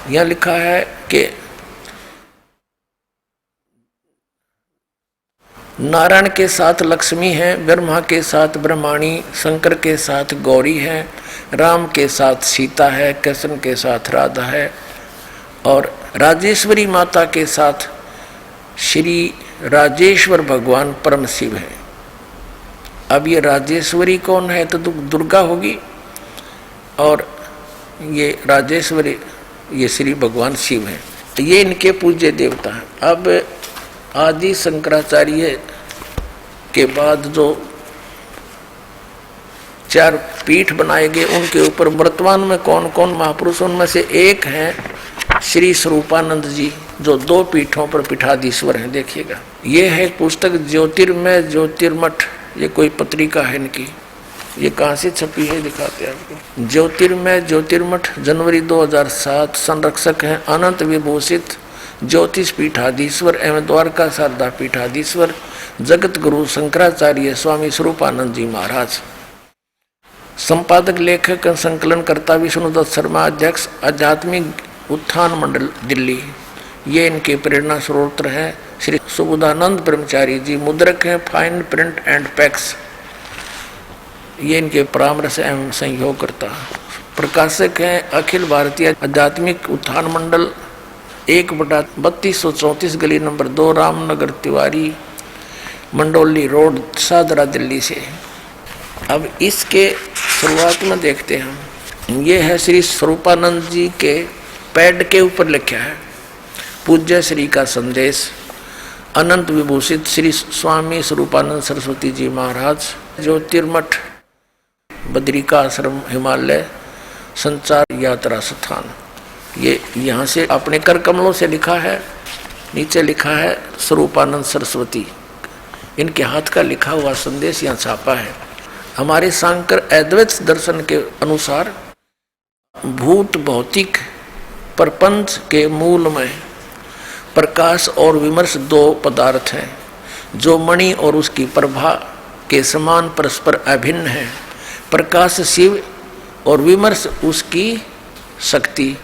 यहाँ लिखा है कि नारायण के साथ लक्ष्मी है, ब्रह्मा के साथ ब्रह्माणी, शंकर के साथ गौरी है, राम के साथ सीता है, कृष्ण के साथ राधा है, और राजेश्वरी माता के साथ श्री राजेश्वर भगवान परम शिव है। अब ये राजेश्वरी कौन है? तो दुर्गा होगी, और ये राजेश्वरी ये श्री भगवान शिव है। ये इनके पूज्य देवता हैं। अब आदि शंकराचार्य के बाद जो 4 पीठ बनाए गए उनके ऊपर वर्तमान में कौन कौन महापुरुष, उनमें से एक हैं श्री स्वरूपानंद जी, जो 2 पीठों पर पीठाधीश्वर हैं। देखिएगा, ये है पुस्तक ज्योतिर्मय ज्योतिर्मठ, ये कोई पत्रिका है इनकी। ये कहाँ से छपी है दिखाते हैं आपको। ज्योतिर्मय ज्योतिर्मठ, जनवरी 2007। संरक्षक हैं अनंत विभूषित ज्योतिष पीठाधीश्वर एवं द्वारका शारदा पीठाधीश्वर जगत गुरु शंकराचार्य स्वामी स्वरूपानंद जी महाराज। संपादक लेखक संकलनकर्ता विष्णुदत्त शर्मा, अध्यक्ष आध्यात्मिक उत्थान मंडल दिल्ली। ये इनके प्रेरणा स्रोत हैं श्री सुबोधानंद ब्रह्मचारी जी। मुद्रक हैं फाइन प्रिंट एंड पैक्स, ये इनके परामर्श एवं सहयोग करता। प्रकाशक हैं अखिल भारतीय आध्यात्मिक उत्थान मंडल, 1/3234 गली नंबर 2, रामनगर तिवारी, मंडोली रोड, सादरा, दिल्ली से। अब इसके शुरुआत में देखते हैं, ये है श्री स्वरूपानंद जी के पैड के ऊपर लिखा है, पूज्य श्री का संदेश अनंत विभूषित श्री स्वामी स्वरूपानंद सरस्वती जी महाराज, ज्योतिर्मठ, बद्रिका आश्रम, हिमालय संचार यात्रा स्थान। ये यहाँ से अपने कर कमलों से लिखा है, नीचे लिखा है स्वरूपानंद सरस्वती, इनके हाथ का लिखा हुआ संदेश यहाँ छापा है। हमारे सांकर अद्वैत दर्शन के अनुसार भूत भौतिक प्रपंच के मूल में प्रकाश और विमर्श दो पदार्थ हैं, जो मणि और उसकी प्रभा के समान परस्पर अभिन्न है। प्रकाश शिव और विमर्श उसकी शक्ति।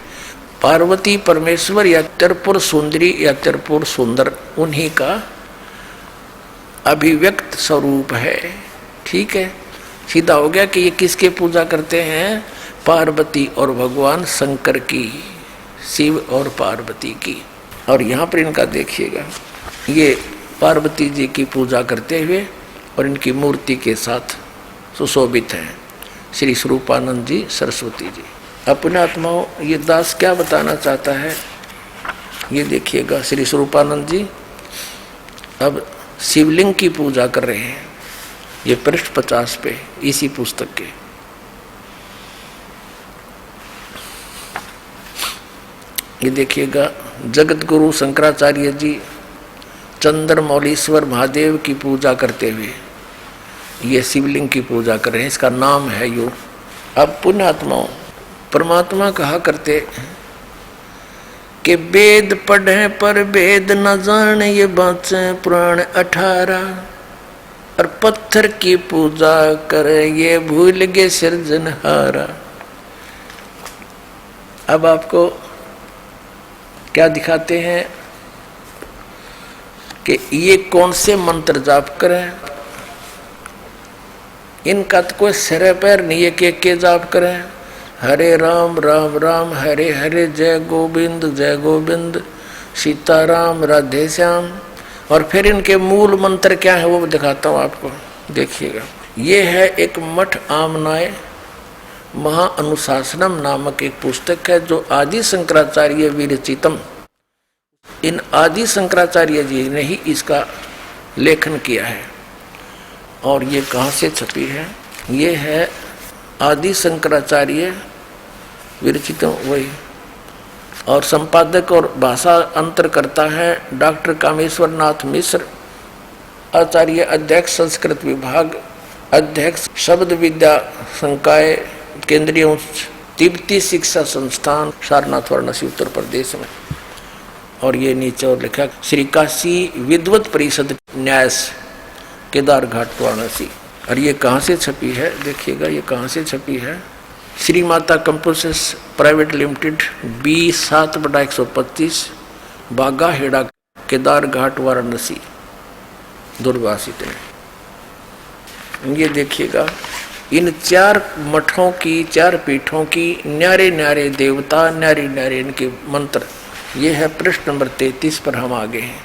पार्वती परमेश्वर या त्रिपुर सुंदरी या त्रिपुर सुंदर उन्हीं का अभिव्यक्त स्वरूप है। ठीक है, सीधा हो गया कि ये किसके पूजा करते हैं? पार्वती और भगवान शंकर की, शिव और पार्वती की। और यहाँ पर इनका देखिएगा, ये पार्वती जी की पूजा करते हुए और इनकी मूर्ति के साथ सुशोभित हैं श्री स्वरूपानंद जी सरस्वती जी। अपने आत्माओं, ये दास क्या बताना चाहता है ये देखिएगा। श्री स्वरूपानंद जी अब शिवलिंग की पूजा कर रहे हैं। ये पृष्ठ 50 पे इसी पुस्तक के। ये देखिएगा, जगत गुरु शंकराचार्य जी चंद्रमौलीश्वर महादेव की पूजा करते हुए ये शिवलिंग की पूजा कर रहे हैं। इसका नाम है यो। अब पुण्यात्माओं, परमात्मा कहा करते कि वेद पढ़े पर वेद न जाने, ये बाँचे पुराण 18। और पत्थर की पूजा करे, ये भूल गए सृजनहारा। अब आपको क्या दिखाते हैं कि ये कौन से मंत्र जाप करें। इनका तो कोई सिर पैर नहीं है कि के जाप करें। हरे राम राम राम हरे हरे, जय गोविंद सीताराम राधे श्याम। और फिर इनके मूल मंत्र क्या है वो दिखाता हूँ आपको, देखिएगा। ये है एक मठ आमनाय महाअनुशासनम नामक एक पुस्तक है, जो आदि शंकराचार्य विरचितम, इन आदि शंकराचार्य जी ने ही इसका लेखन किया है। और ये कहाँ से छपी है? ये है आदि शंकराचार्य विरचितम, वही। और संपादक और भाषा अंतर करता है डॉक्टर कामेश्वर नाथ मिश्र, आचार्य अध्यक्ष संस्कृत विभाग, अध्यक्ष शब्द विद्या संकाय, केंद्रीय उच्च तिब्बती शिक्षा संस्थान, सारनाथ वाराणसी उत्तर प्रदेश में। और ये नीचे और लिखा श्री काशी विद्वत परिषद न्यास, केदार घाट वाराणसी। और ये कहाँ से छपी है देखिएगा, ये कहाँ से छपी है? Shri Mata कंपोसिस private limited, B7/125 बागा हेड़ा, केदार घाट वाराणसी, दुर्वासित ने। ये देखिएगा, इन 4 मठों की, 4 पीठों की न्यारे न्यारे देवता, न्यारे न्यारे इनके मंत्र। ये है पृष्ठ नंबर 33 पर हम आगे हैं।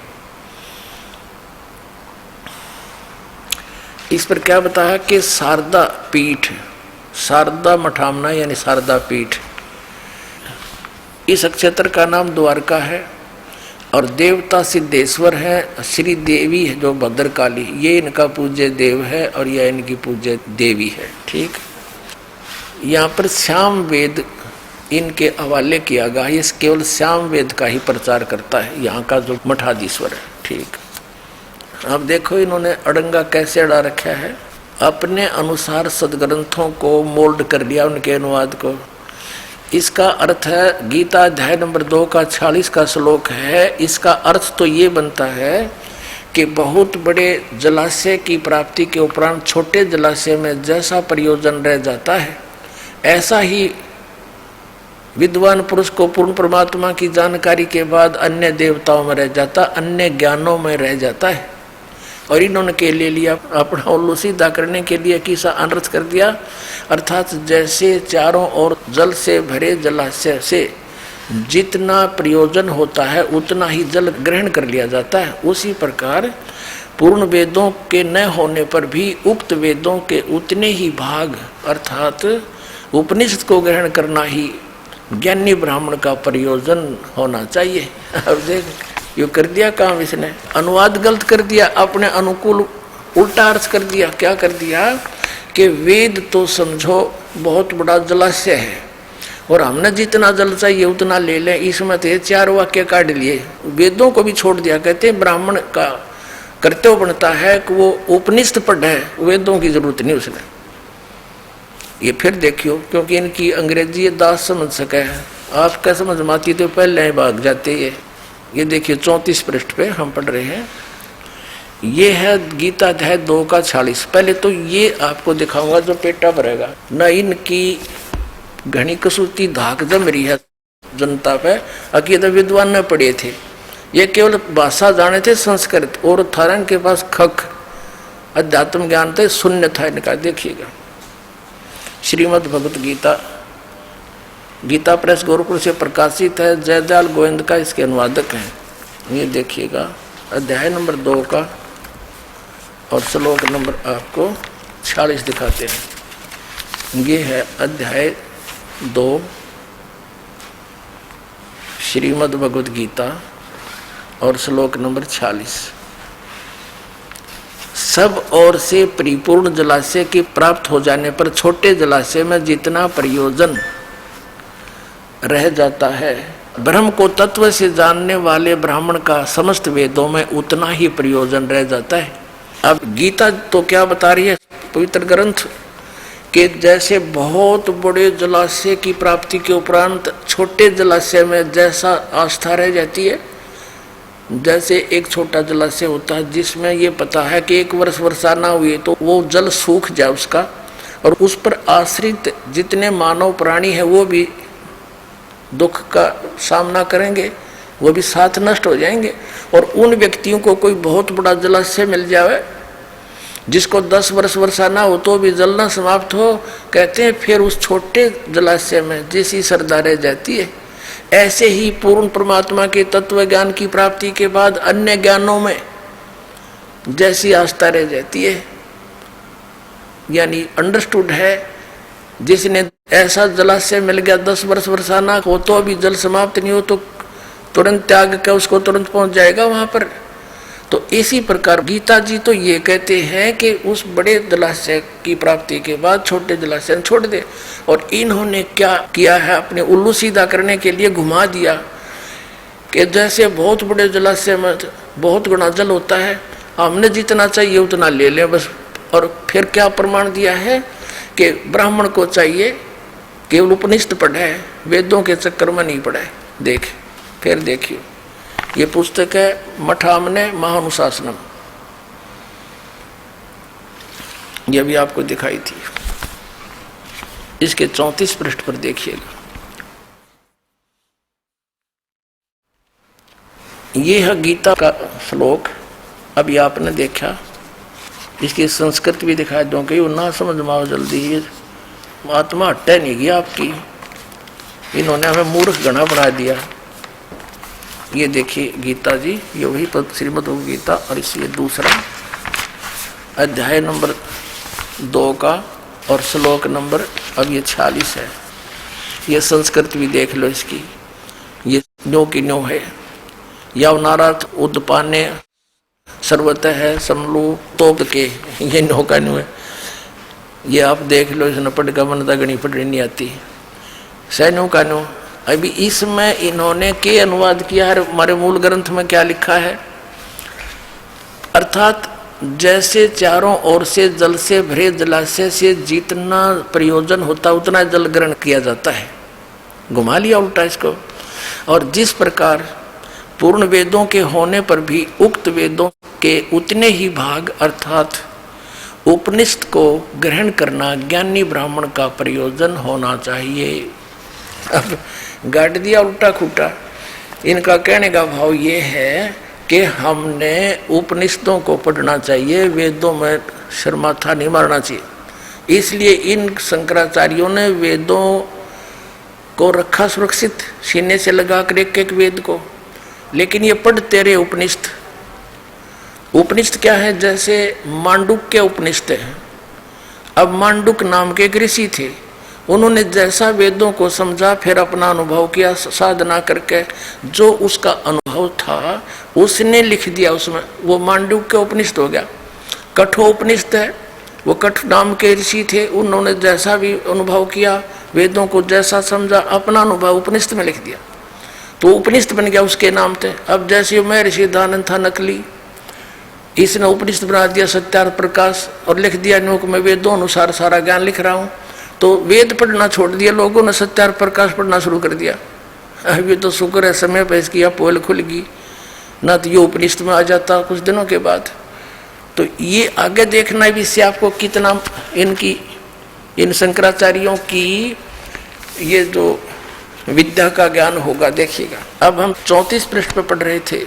इस पर क्या बताया कि शारदा पीठ, शारदा मठामना यानी शारदा पीठ, इस क्षेत्र का नाम द्वारका है। और देवता सिद्धेश्वर है, श्री देवी है जो भद्रकाली, ये इनका पूज्य देव है और यह इनकी पूज्य देवी है। ठीक, यहाँ पर श्याम वेद इनके हवाले किया गया, ये केवल श्याम वेद का ही प्रचार करता है यहाँ का जो मठाधीश्वर है। ठीक, अब देखो इन्होंने अड़ंगा कैसे अड़ा रखा है, अपने अनुसार सदग्रंथों को मोल्ड कर लिया, उनके अनुवाद को। इसका अर्थ है, गीता अध्याय नंबर 2 का 46 का श्लोक है। इसका अर्थ तो ये बनता है कि बहुत बड़े जलाशय की प्राप्ति के उपरांत छोटे जलाशय में जैसा प्रयोजन रह जाता है, ऐसा ही विद्वान पुरुष को पूर्ण परमात्मा की जानकारी के बाद अन्य देवताओं में रह जाता, अन्य ज्ञानों में रह जाता है। और इन्होंने के ले लिया अपना उल्लू सीधा करने के लिए किसा अनर्थ कर दिया। अर्थात जैसे चारों ओर जल से भरे जलाशय से जितना प्रयोजन होता है उतना ही जल ग्रहण कर लिया जाता है, उसी प्रकार पूर्ण वेदों के न होने पर भी उक्त वेदों के उतने ही भाग अर्थात उपनिषद को ग्रहण करना ही ज्ञानी ब्राह्मण का प्रयोजन होना चाहिए। अब देख यो कर दिया काम इसने, अनुवाद गलत कर दिया, अपने अनुकूल उल्टा अर्थ कर दिया। क्या कर दिया कि वेद तो समझो बहुत बड़ा जलाशय है और हमने जितना जल चाहिए उतना ले लें, इसमें तो 4 वाक्य काट लिए, वेदों को भी छोड़ दिया। कहते हैं ब्राह्मण का कर्तव्य बनता है कि वो उपनिषद पढ़े, वेदों की जरूरत नहीं उसने। ये फिर देखियो, क्योंकि इनकी अंग्रेजी ये दास समझ सके है, आपका समझ में आती तो पहले ही भाग जाते। ये देखिए 34 पृष्ठ पे हम पढ़ रहे हैं, ये है गीता अध्याय 2 का 46। पहले तो ये आपको दिखाऊंगा जो पेटा भरेगा न, इनकी घनी कसूती धाक जम रही है जनता पे। अकीद विद्वान न पढ़े थे, ये केवल भाषा जाने थे संस्कृत, और थारन के पास खक अध्यात्म ज्ञान थे, शून्य था इनका। देखिएगा श्रीमद् भगवत गीता, गीता प्रेस गोरखपुर से प्रकाशित है, जयदयाल गोविंद का इसके अनुवादक हैं। ये देखिएगा अध्याय नंबर 2 का और श्लोक नंबर आपको 46 दिखाते हैं। ये है अध्याय 2 श्रीमद् भगवत गीता और श्लोक नंबर 46। सब ओर से परिपूर्ण जलाशय की प्राप्त हो जाने पर छोटे जलाशय में जितना प्रयोजन रह जाता है, ब्रह्म को तत्व से जानने वाले ब्राह्मण का समस्त वेदों में उतना ही प्रयोजन रह जाता है। अब गीता तो क्या बता रही है पवित्र ग्रंथ कि जैसे बहुत बड़े जलाशय की प्राप्ति के उपरांत छोटे जलाशय में जैसा आस्था रह जाती है, जैसे एक छोटा जलाशय होता है जिसमें ये पता है कि 1 वर्ष वर्षा ना हुई तो वो जल सूख जाए उसका, और उस पर आश्रित जितने मानव प्राणी हैं वो भी दुख का सामना करेंगे, वो भी साथ नष्ट हो जाएंगे। और उन व्यक्तियों को कोई बहुत बड़ा जलाशय मिल जाए जिसको 10 वर्ष वर्षा ना हो तो भी जलना समाप्त हो, कहते हैं फिर उस छोटे जलाशय में जैसी श्रद्धा रह जाती है, ऐसे ही पूर्ण परमात्मा के तत्व ज्ञान की प्राप्ति के बाद अन्य ज्ञानों में जैसी आस्था रह जाती है। यानी अंडरस्टूड है, जिसने ऐसा जलाशय मिल गया 10 वर्ष वर्षा ना हो तो भी जल समाप्त नहीं हो तो तुरंत त्याग कर उसको तुरंत पहुंच जाएगा वहां पर। तो इसी प्रकार गीता जी तो ये कहते हैं कि उस बड़े जलाशय की प्राप्ति के बाद छोटे जलाशय छोड़ दे, और इन्होंने क्या किया है अपने उल्लू सीधा करने के लिए घुमा दिया कि जैसे बहुत बड़े जलाशय में बहुत गुना जल होता है, हमने जितना चाहिए उतना ले लें बस। और फिर क्या प्रमाण दिया है कि ब्राह्मण को चाहिए केवल उपनिषद पढ़े, वेदों के चक्कर में नहीं पढ़े। देख फिर देखिए, ये पुस्तक है मठामने महानुशासनम, ये भी आपको दिखाई थी, इसके 34 पृष्ठ पर देखिएगा। ये है गीता का श्लोक, अभी आपने देखा, इसकी संस्कृत भी दिखाई दो कि वो ना समझ में आओ जल्दी, ये आत्मा हटे नहीं गया आपकी, इन्होंने हमें मूर्ख गणा बना दिया। ये देखिए गीता जी, ये वही श्रीमद् भगवत गीता और इसलिए दूसरा अध्याय नंबर 2 का और श्लोक नंबर अब ये 46 है। ये संस्कृत भी देख लो इसकी, ये न्यो की न्यो है। यवनाराथ उद्पाने सर्वतः है समलू तोप के, ये न्यो का न्यो है। ये आप देख लो, इसने पढ़ का बनता गणी पढ़नी नहीं आती, सैन्यों का न्यो। अभी इसमें इन्होंने के अनुवाद किया है, हमारे मूल ग्रंथ में क्या लिखा है, अर्थात जैसे चारों ओर से जल से भरे जलाशय से जितना प्रयोजन होता उतना जल ग्रहण किया जाता है, घुमा लिया उल्टा इसको। और जिस प्रकार पूर्ण वेदों के होने पर भी उक्त वेदों के उतने ही भाग अर्थात उपनिषद को ग्रहण करना ज्ञानी ब्राह्मण का प्रयोजन होना चाहिए। अब गाड़ दिया उल्टा खूटा। इनका कहने का भाव ये है कि हमने उपनिषदों को पढ़ना चाहिए, वेदों में सिर माथा नहीं मारना चाहिए। इसलिए इन शंकराचार्यों ने वेदों को रखा सुरक्षित, सीने से लगा कर एक एक वेद को। लेकिन ये पढ़ते रहे उपनिषद। उपनिषद क्या है, जैसे मांडुक के उपनिषद है। अब मांडुक नाम के एक ऋषि थे, उन्होंने जैसा वेदों को समझा, फिर अपना अनुभव किया साधना करके, जो उसका अनुभव था उसने लिख दिया उसमें। वो मांडुक्य उपनिषद हो गया। कठोपनिषद है, वो कठ नाम के ऋषि थे, उन्होंने जैसा भी अनुभव किया, वेदों को जैसा समझा, अपना अनुभव उपनिषद में लिख दिया, तो उपनिषद बन गया उसके नाम थे। अब जैसे मैं ऋषि दानंद था नकली, इसने उपनिषद बना दिया सत्यार्थ प्रकाश और लिख दिया नोक में वेदों अनुसार सारा ज्ञान लिख रहा हूँ। तो वेद पढ़ना छोड़ दिया लोगों ने, सत्यार्थ प्रकाश पढ़ना शुरू कर दिया। अभी तो शुक्र है समय पर इसकी पोल खुल गई, ना तो ये उपनिषद में आ जाता कुछ दिनों के बाद। तो ये आगे देखना भी से आपको कितना इन शंकराचार्यों की ये जो विद्या का ज्ञान होगा, देखिएगा। अब हम 34 पृष्ठ पर पढ़ रहे थे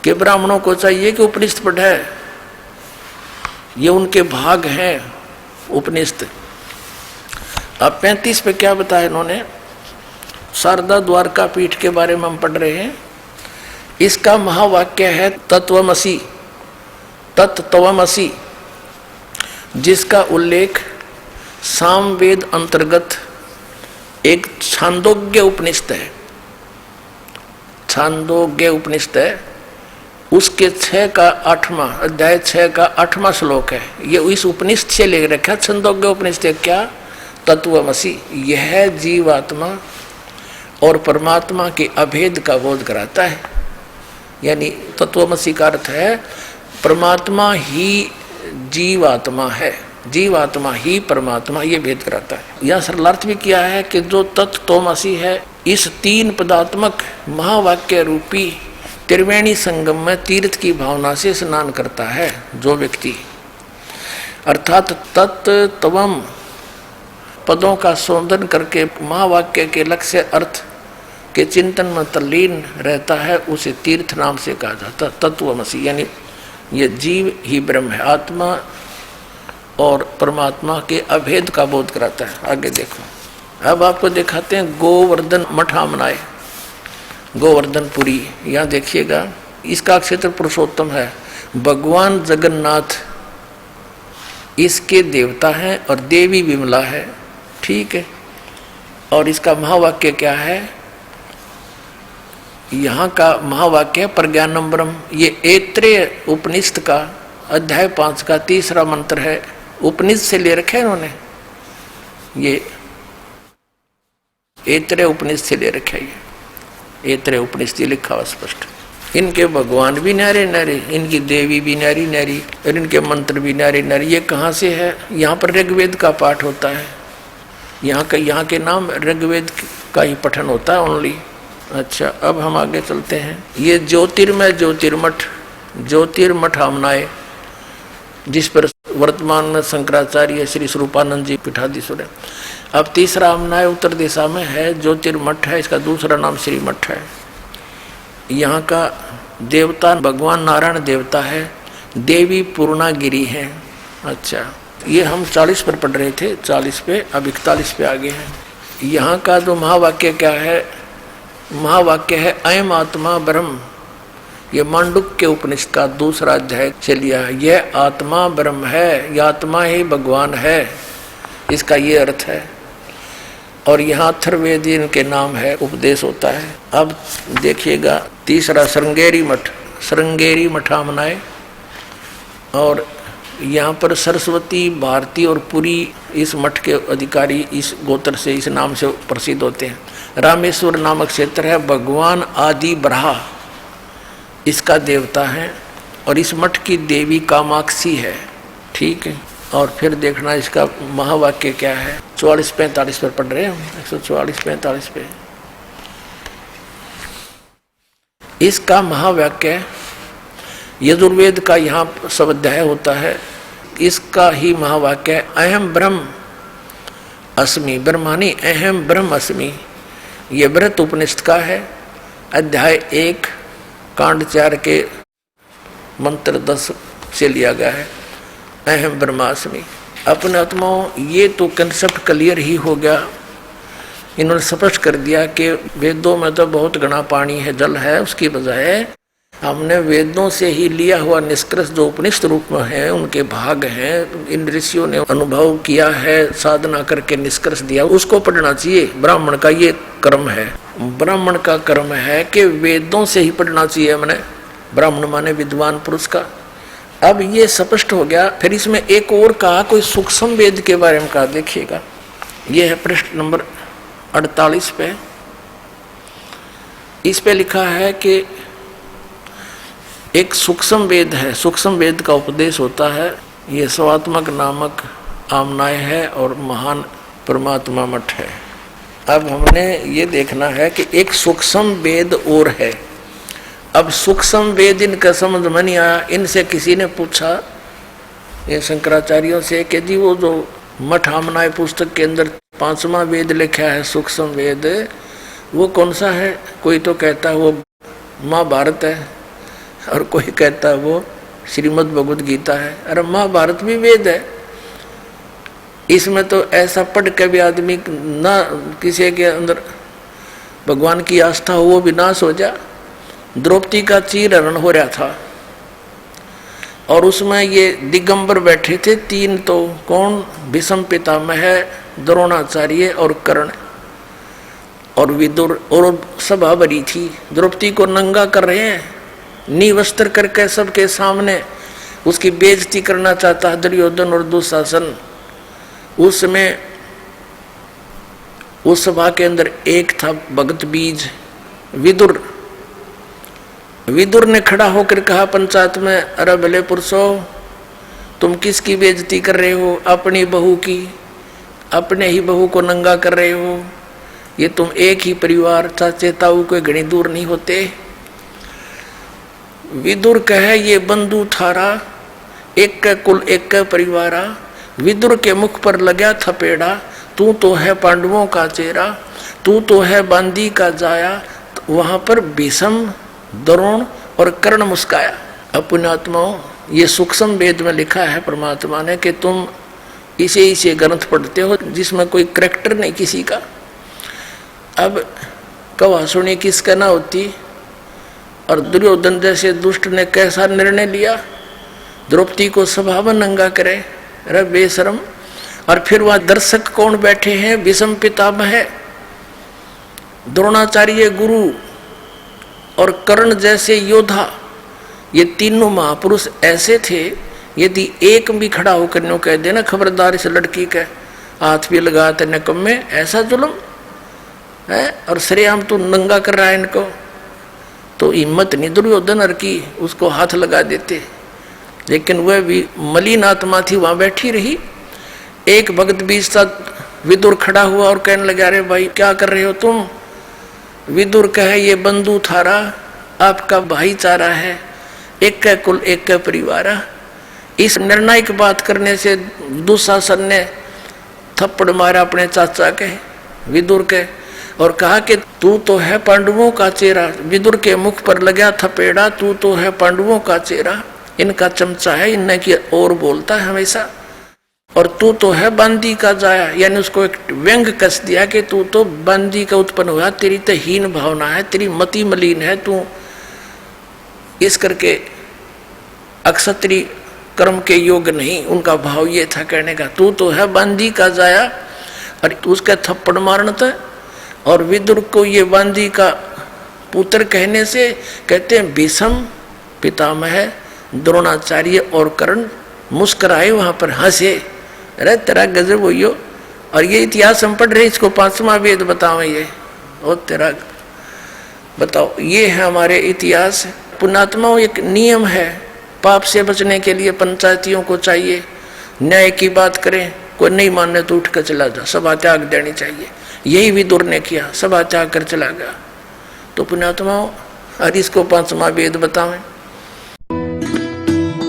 कि ब्राह्मणों को चाहिए कि उपनिषद पढ़े, ये उनके भाग हैं उपनिषद। अब 35 पे क्या बताया इन्होंने, शारदा द्वारका पीठ के बारे में हम पढ़ रहे हैं। इसका महावाक्य है तत्वमसि, तत्त्वमसि, जिसका उल्लेख सामवेद अंतर्गत एक छांदोग्य उपनिषद है, छांदोग्य उपनिषद है, उसके 6 का 8वां अध्याय 6 का 8वां श्लोक है। ये इस उपनिषद से ले रखा। छंदोग्य उपनिषद क्या, तत्वमसि, यह जीवात्मा और परमात्मा के अभेद का बोध कराता है। यानी तत्वमसि का अर्थ है परमात्मा ही जीवात्मा है, जीवात्मा ही परमात्मा, ये भेद कराता है। यह सरलार्थ भी किया है कि जो तत्वमसि है, इस 3 पदात्मक महावाक्य रूपी त्रिवेणी संगम में तीर्थ की भावना से स्नान करता है जो व्यक्ति, अर्थात तत्त्वम पदों का शोधन करके महावाक्य के लक्ष्य अर्थ के चिंतन में तल्लीन रहता है, उसे तीर्थ नाम से कहा जाता है तत्वमसि। यानी ये जीव ही ब्रह्म है, आत्मा और परमात्मा के अभेद का बोध कराता है। आगे देखो, अब आपको दिखाते हैं गोवर्धन मठामनाए, गोवर्धनपुरी। यहाँ देखिएगा, इसका क्षेत्र पुरुषोत्तम है, भगवान जगन्नाथ इसके देवता हैं और देवी विमला है, ठीक है। और इसका महावाक्य क्या है, यहाँ का महावाक्य प्रज्ञानम ब्रह्म। ये ऐत्रेय उपनिषद का अध्याय 5 का 3रा मंत्र है, उपनिषद से ले रखे इन्होंने, ये ऐत्रेय उपनिषद से ले रखे। ये ऐत्रेय उपनिषद लिखा हुआ स्पष्ट। इनके भगवान भी न्यारे न्यारे, इनकी देवी भी न्यारी न्यारी, और इनके मंत्र भी न्यारे न्यारे। ये कहाँ से है, यहाँ पर ऋग्वेद का पाठ होता है, यहाँ के नाम ऋग्वेद का ही पठन होता है ओनली। अच्छा, अब हम आगे चलते हैं। ये ज्योतिर्मय ज्योतिर्मठ, ज्योतिर्मठ आमनाए, जिस पर वर्तमान में शंकराचार्य श्री स्वरूपानंद जी पीठाधीश्वर है। अब 3रा आमनाए उत्तर दिशा में है, ज्योतिर्मठ है, इसका दूसरा नाम श्रीमठ है। यहाँ का देवता भगवान नारायण देवता है, देवी पूर्णागिरी है। अच्छा, ये हम 40 पर पढ़ रहे थे, 40 पे, अब 41 पे आगे हैं। यहाँ का जो महावाक्य क्या है, महावाक्य है अयम आत्मा ब्रह्म। ये मांडुक्य उपनिषद का 2रा अध्याय से लिया है। यह आत्मा ब्रह्म है, यह आत्मा ही भगवान है, इसका ये अर्थ है। और यहाँ अथर्ववेद इनके नाम है, उपदेश होता है। अब देखिएगा 3रा श्रृंगेरी मठ, श्रृंगेरी मठामनाए। और यहाँ पर सरस्वती, भारती और पुरी इस मठ के अधिकारी इस गोत्र से, इस नाम से प्रसिद्ध होते हैं। रामेश्वर नामक क्षेत्र है, भगवान आदि ब्रहा इसका देवता है, और इस मठ की देवी कामाक्षी है, ठीक है। और फिर देखना इसका महावाक्य क्या है, 44-45 पर पढ़ रहे हैं हम, 144-45 पे। इसका महावाक्य यजुर्वेद का यहाँ सब अध्याय होता है, इसका ही महावाक्य अहम ब्रह्म अस्मि, ब्रह्मानी अहम ब्रह्म अस्मि। ये व्रत उपनिषद का है, अध्याय 1 कांड 4 के मंत्र 10 से लिया गया है, अहम ब्रह्मास्मि। अपने आत्माओं, ये तो कंसेप्ट क्लियर ही हो गया। इन्होंने स्पष्ट कर दिया कि वेदों में तो बहुत घना पानी है, जल है, उसकी बजाय हमने वेदों से ही लिया हुआ निष्कर्ष जो उपनिषद रूप में है, उनके भाग हैं, इन ऋषियों ने अनुभव किया है, साधना करके निष्कर्ष दिया, उसको पढ़ना चाहिए। ब्राह्मण का ये कर्म है, ब्राह्मण का कर्म है कि वेदों से ही पढ़ना चाहिए हमने। ब्राह्मण माने विद्वान पुरुष का। अब ये स्पष्ट हो गया। फिर इसमें एक और कहा, कोई सूक्ष्म वेद के बारे में कहा, देखिएगा ये है पृष्ठ नंबर 48 पे। इस पे लिखा है कि एक सूक्ष्म वेद है, सूक्ष्म वेद का उपदेश होता है। ये स्वात्मक नामक आमनाय है और महान परमात्मा मठ है। अब हमने ये देखना है कि एक सूक्ष्म वेद और है। अब सूक्ष्म वेद इनका समझ में नहीं आया। इनसे किसी ने पूछा, ये शंकराचार्यों से, कि जी वो जो मठ आमनाय पुस्तक के अंदर 5वां वेद लिखा है सूक्ष्म वेद, वो कौन सा है? कोई तो कहता है वो महाभारत है और कोई कहता है वो श्रीमद् भगवद गीता है। अरे महाभारत भी वेद है। इसमें तो ऐसा पढ़ के भी आदमी ना किसी के अंदर भगवान की आस्था हो, वो भी नाश हो जा। द्रौपदी का चीरहरण हो रहा था और उसमें ये दिगंबर बैठे थे 3, तो कौन? भीष्म पितामह, द्रोणाचार्य और कर्ण और विदुर, और सभा भरी थी। द्रौपदी को नंगा कर रहे हैं, निवस्त्र करके सबके सामने उसकी बेइज्जती करना चाहता है दुर्योधन और दुशासन। उस समय उस सभा के अंदर एक था भगत बीज विदुर। विदुर ने खड़ा होकर कहा पंचायत में, अरे भले पुरुषों, तुम किसकी बेइज्जती कर रहे हो? अपनी बहू की। अपने ही बहू को नंगा कर रहे हो। ये तुम एक ही परिवार, चाचे ताऊ कोई घनी दूर नहीं होते। विदुर कहे, ये बंधु थारा, एक का कुल एक का परिवारा। विदुर के मुख पर लगा थपेड़ा, तू तो है पांडवों का चेहरा, तू तो है बांदी का जाया। वहां पर भीष्म, द्रोण और कर्ण मुस्काया। पुण्यात्माओं, ये सूक्ष्म वेद में लिखा है परमात्मा ने कि तुम इसे ग्रंथ पढ़ते हो जिसमें कोई करैक्टर नहीं किसी का। अब कवा सुनी किसका ना होती। और दुर्योधन जैसे दुष्ट ने कैसा निर्णय लिया, द्रौपदी को सभा में नंगा करे। अरे बेशरम। और फिर वहां दर्शक कौन बैठे हैं? भीष्म पितामह, द्रोणाचार्य गुरु और कर्ण जैसे योद्धा। ये तीनों महापुरुष ऐसे थे, यदि एक भी खड़ा होकर नो कह देना, खबरदार इस लड़की के हाथ भी लगाते निकम्मे, ऐसा जुल्म है और सरेआम तू नंगा कर रहा है इनको, तो हिम्मत नहीं दुर्योधन की, उसको हाथ लगा देते। लेकिन वह भी मलिन आत्मा थी, वहां बैठी रही। एक भगत बीच साथ विदुर खड़ा हुआ और कहने लगा, अरे भाई क्या कर रहे हो तुम? विदुर कहे, ये बंधु थारा, आपका भाईचारा है, एक का कुल एक का परिवार। इस निर्णायक बात करने से दुशासन ने थप्पड़ मारा अपने चाचा के, विदुर के, और कहा कि तू तो है पांडवों का चेहरा। विदुर के मुख पर लगा थपेड़ा, तू तो है पांडवों का चेहरा। इनका चमचा है, इन्हें की और बोलता है हमेशा। और तू तो है बांदी का जाया, यानी उसको एक व्यंग कस दिया कि तू तो बांदी का उत्पन्न हुआ, तेरी तो हीन भावना है, तेरी मति मलिन है, तू इस करके अक्षत्री कर्म के योग नहीं। उनका भाव ये था कहने का, तू तो है बांदी का जाया। और उसका थप्पड़ मारना था। और विदुर को ये बांदी का पुत्र कहने से कहते हैं भीष्म पितामह, द्रोणाचार्य और कर्ण मुस्कुराए, वहां पर हंसे। अरे तेरा गजब हुई। और ये इतिहास हम पढ़ रहे, इसको 5वां वेद बताओ ये, और तेरा बताओ। ये है हमारे इतिहास। पुण्यात्माओं, एक नियम है, पाप से बचने के लिए पंचायतियों को चाहिए न्याय की बात करें, कोई नहीं मानने तो उठ कर चला जा, सभा त्याग देनी चाहिए। यही विदुर ने किया, सभा त्याग कर चला गया। तो पुण्यात्माओं, और इसको 5वां वेद बतावें।